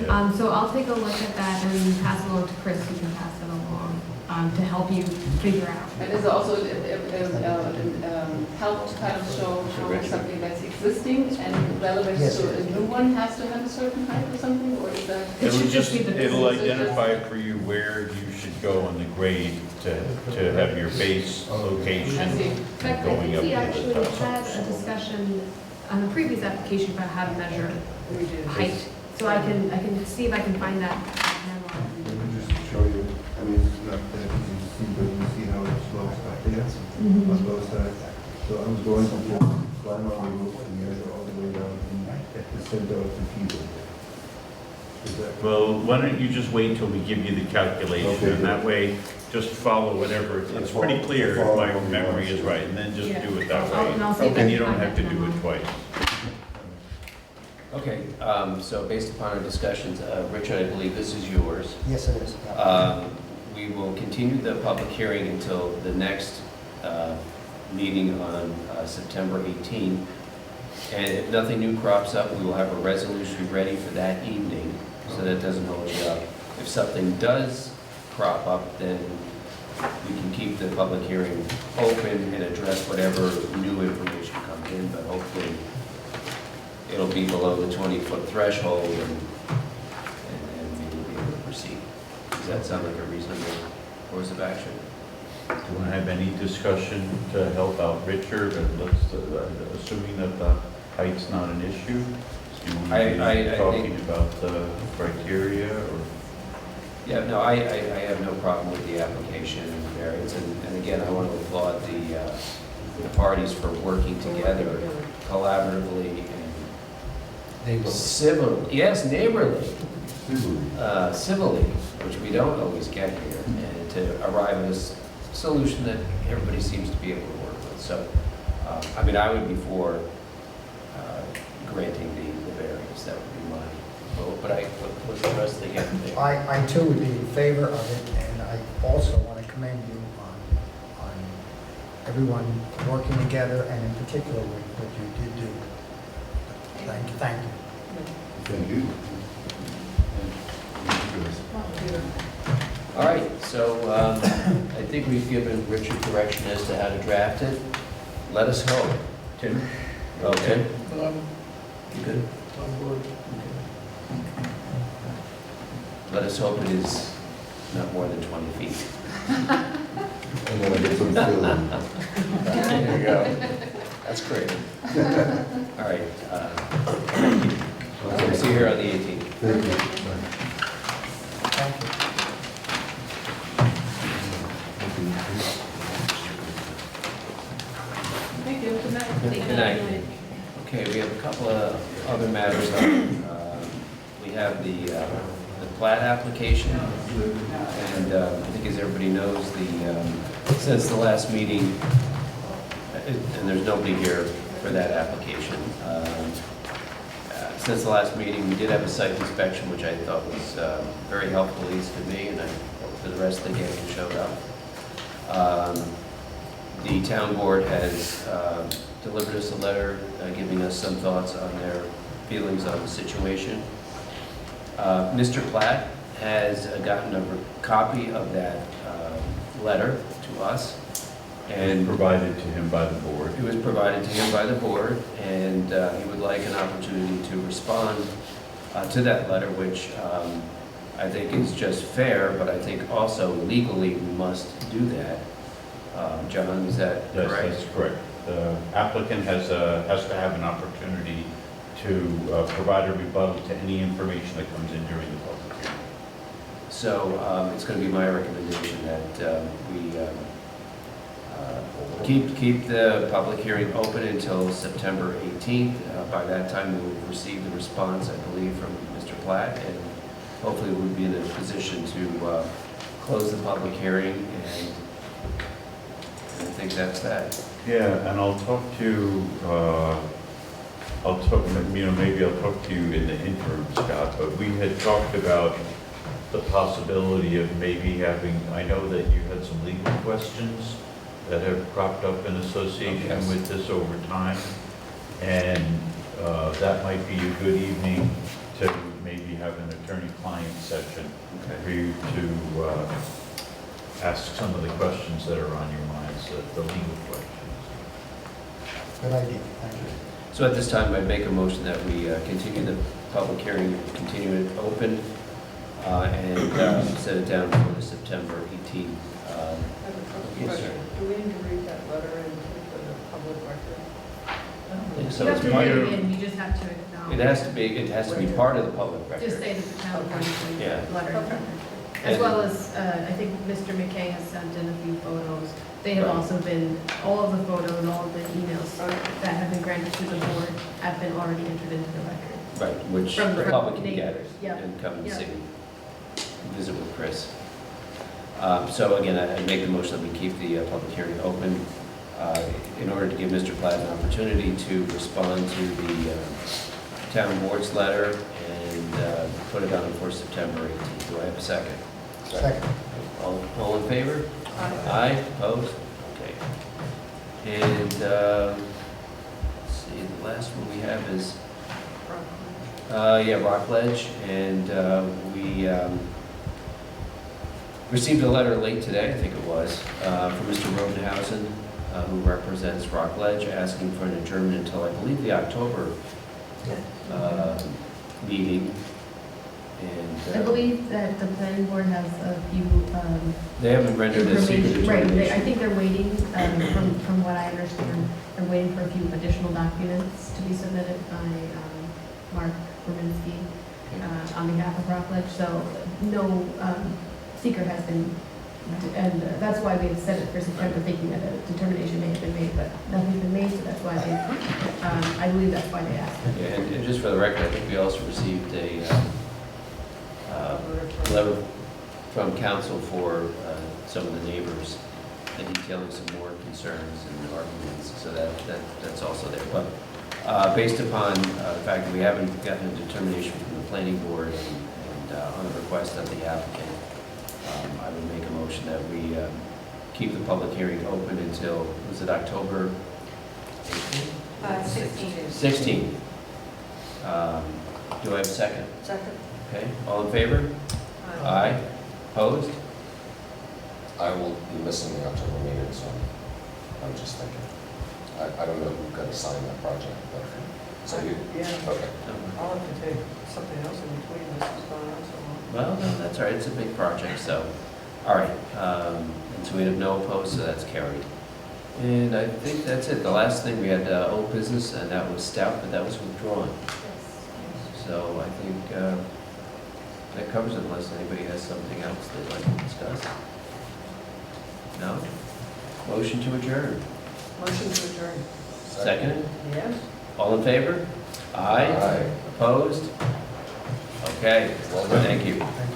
Yeah. So I'll take a look at that and pass it along to Chris, who can pass it along, to help you figure out. And is it also help to kind of show how something that's existing and relevant Yes. to a new one has to have a certain height or something, or is that? It should just be the. It'll identify for you where you should go on the grade to have your base I location see. In fact, I going think up we to actually the had top. a discussion on a previous application about how to measure We do. height. So I can see if I can find that. Let me just show you, I mean, it's not that easy to see, but you see how it slopes up there on both sides. So I was going to climb on the roof and measure all the way down at the center of the keyboard. Is that? Well, why don't you just wait till we give you the calculation, Okay. and that way, just follow whatever, it's pretty clear if my memory is right, and then just Yeah. do it that And I'll see way. if I And can you don't find have to that do memo. it twice. Okay, so based upon our discussions, Richard, I believe this is yours. Yes, it is. We will continue the public hearing until the next meeting on September 18. And if nothing new crops up, we will have a resolution ready for that evening, so that doesn't hold you up. If something does crop up, then we can keep the public hearing open and address whatever new information comes in, but hopefully it'll be below the 20-foot threshold and we will be able to proceed. Does that sound like a reasonable course of action? Do you want to have any discussion to help out Richard, and assuming that the height's not an issue? Do you want to I be talking about the criteria, or? Yeah, no, I have no problem with the application and the variance, and again, I want to applaud the parties for working together collaboratively and civilly, yes, neighborly, civilly, which we don't always get here, and to arrive at a solution that everybody seems to be able to work with. So, I mean, I would be for granting the variance. That would be my vote, but what's the rest of the gang? I too would be in favor of it, and I also want to commend you on everyone working together, and in particular what you did do. Thank you. Thank you. All right, so I think we've given Richard direction as to how to draft it. Let us hope. Tim? Okay. You good? On board. Let us hope it is not more than 20 feet. And then I get some fill in. There you go. That's great. All right. Thank you. We'll see you here on the 18th. Thank you. Thank you. Thank you, good night. Good night. Okay, we have a couple of other matters. We have the plat application, and I think as everybody knows, since the last meeting, and there's nobody here for that application, since the last meeting, we did have a site inspection, which I thought was very helpful, at least to me, and I hope for the rest of the gang who showed up. The town board has delivered us a letter giving us some thoughts on their feelings on the situation. Mr. Platt has gotten a copy of that letter to us, and Provided to him by the board. it was provided to him by the board, and he would like an opportunity to respond to that letter, which I think is just fair, but I think also legally we must do that. John, is that Yes, correct? that's correct. The applicant has to have an opportunity to provide a rebuttal to any information that comes in during the public hearing. So it's going to be my recommendation that we Keep the public hearing open until September 18th. By that time, we'll receive the response, I believe, from Mr. Platt, and hopefully we'll be in a position to close the public hearing, and I think that's that. Yeah, and I'll talk to, maybe I'll talk to you in the interim, Scott, but we had talked about the possibility of maybe having, I know that you had some legal questions that have cropped up in association Yes. with this over time, and that might be a good evening to maybe have an attorney-client session for you to ask some of the questions that are on your minds, the legal questions. Good idea, thank you. So at this time, I make a motion that we continue the public hearing, continue it open, and set it down for the September 18th. I have a Yes, sir. question. Do we need to read that letter into the public record? So You have it's to part read of- it in, you just have to acknowledge. it has to be part of the public record. Just say that the town council Yeah. letter. Okay. As well as, I think Mr. McKay has sent in a few photos. They have Right. also been, all of the photos and all of the emails that have been granted to the board have been already entered into the record. Right, which From the the public can get neighbors, yeah. and come and Yeah. see, visit with Chris. So again, I make the motion that we keep the public hearing open in order to give Mr. Platt an opportunity to respond to the town board's letter and put it on for September 18th. Do I have a second? Second. All in favor? Aye, opposed? Okay. And, let's see, the last one we have is, Rockledge, and we received a letter late today, I think it was, from Mr. Rodenhausen, who represents Rockledge, asking for an adjournment until, I believe, the October meeting. And I believe that the planning board has a few they haven't rendered a secret information, right, determination. I think they're waiting, from what I understand, they're waiting for a few additional documents to be submitted by Mark Rominski on behalf of Rockledge, so no secret has been, and that's why we had set it for September, thinking that a determination may have been made, but nothing's been made, so that's why they, I believe that's why they asked it. Yeah, and just for the record, I think we also received a letter from council for some of the neighbors and detailing some more concerns and arguments, so that's also there. But based upon the fact that we haven't gotten a determination from the planning board and on the request of the applicant, I would make a motion that we keep the public hearing open until, was it October 16. 16th? Do I have a second? Second. Okay, all in favor? Aye. Opposed? I will be missing the October meeting, so I'm just thinking. I don't know who's going to sign that project, but, so you, Yeah, okay. I'll have to take something else in between, this has gone on so long. Well, no, that's all right, it's a big project, so, all right. And so we have no opposed, so that's carried. And I think that's it. The last thing, we had old business, and that was Stout, but that was withdrawn. So I think that covers it, unless anybody has something else they'd like to discuss. No? Motion to adjourn. Motion to adjourn. Second? Yes? All in favor? Aye. Aye. Opposed? Okay, Well done. thank you. Thank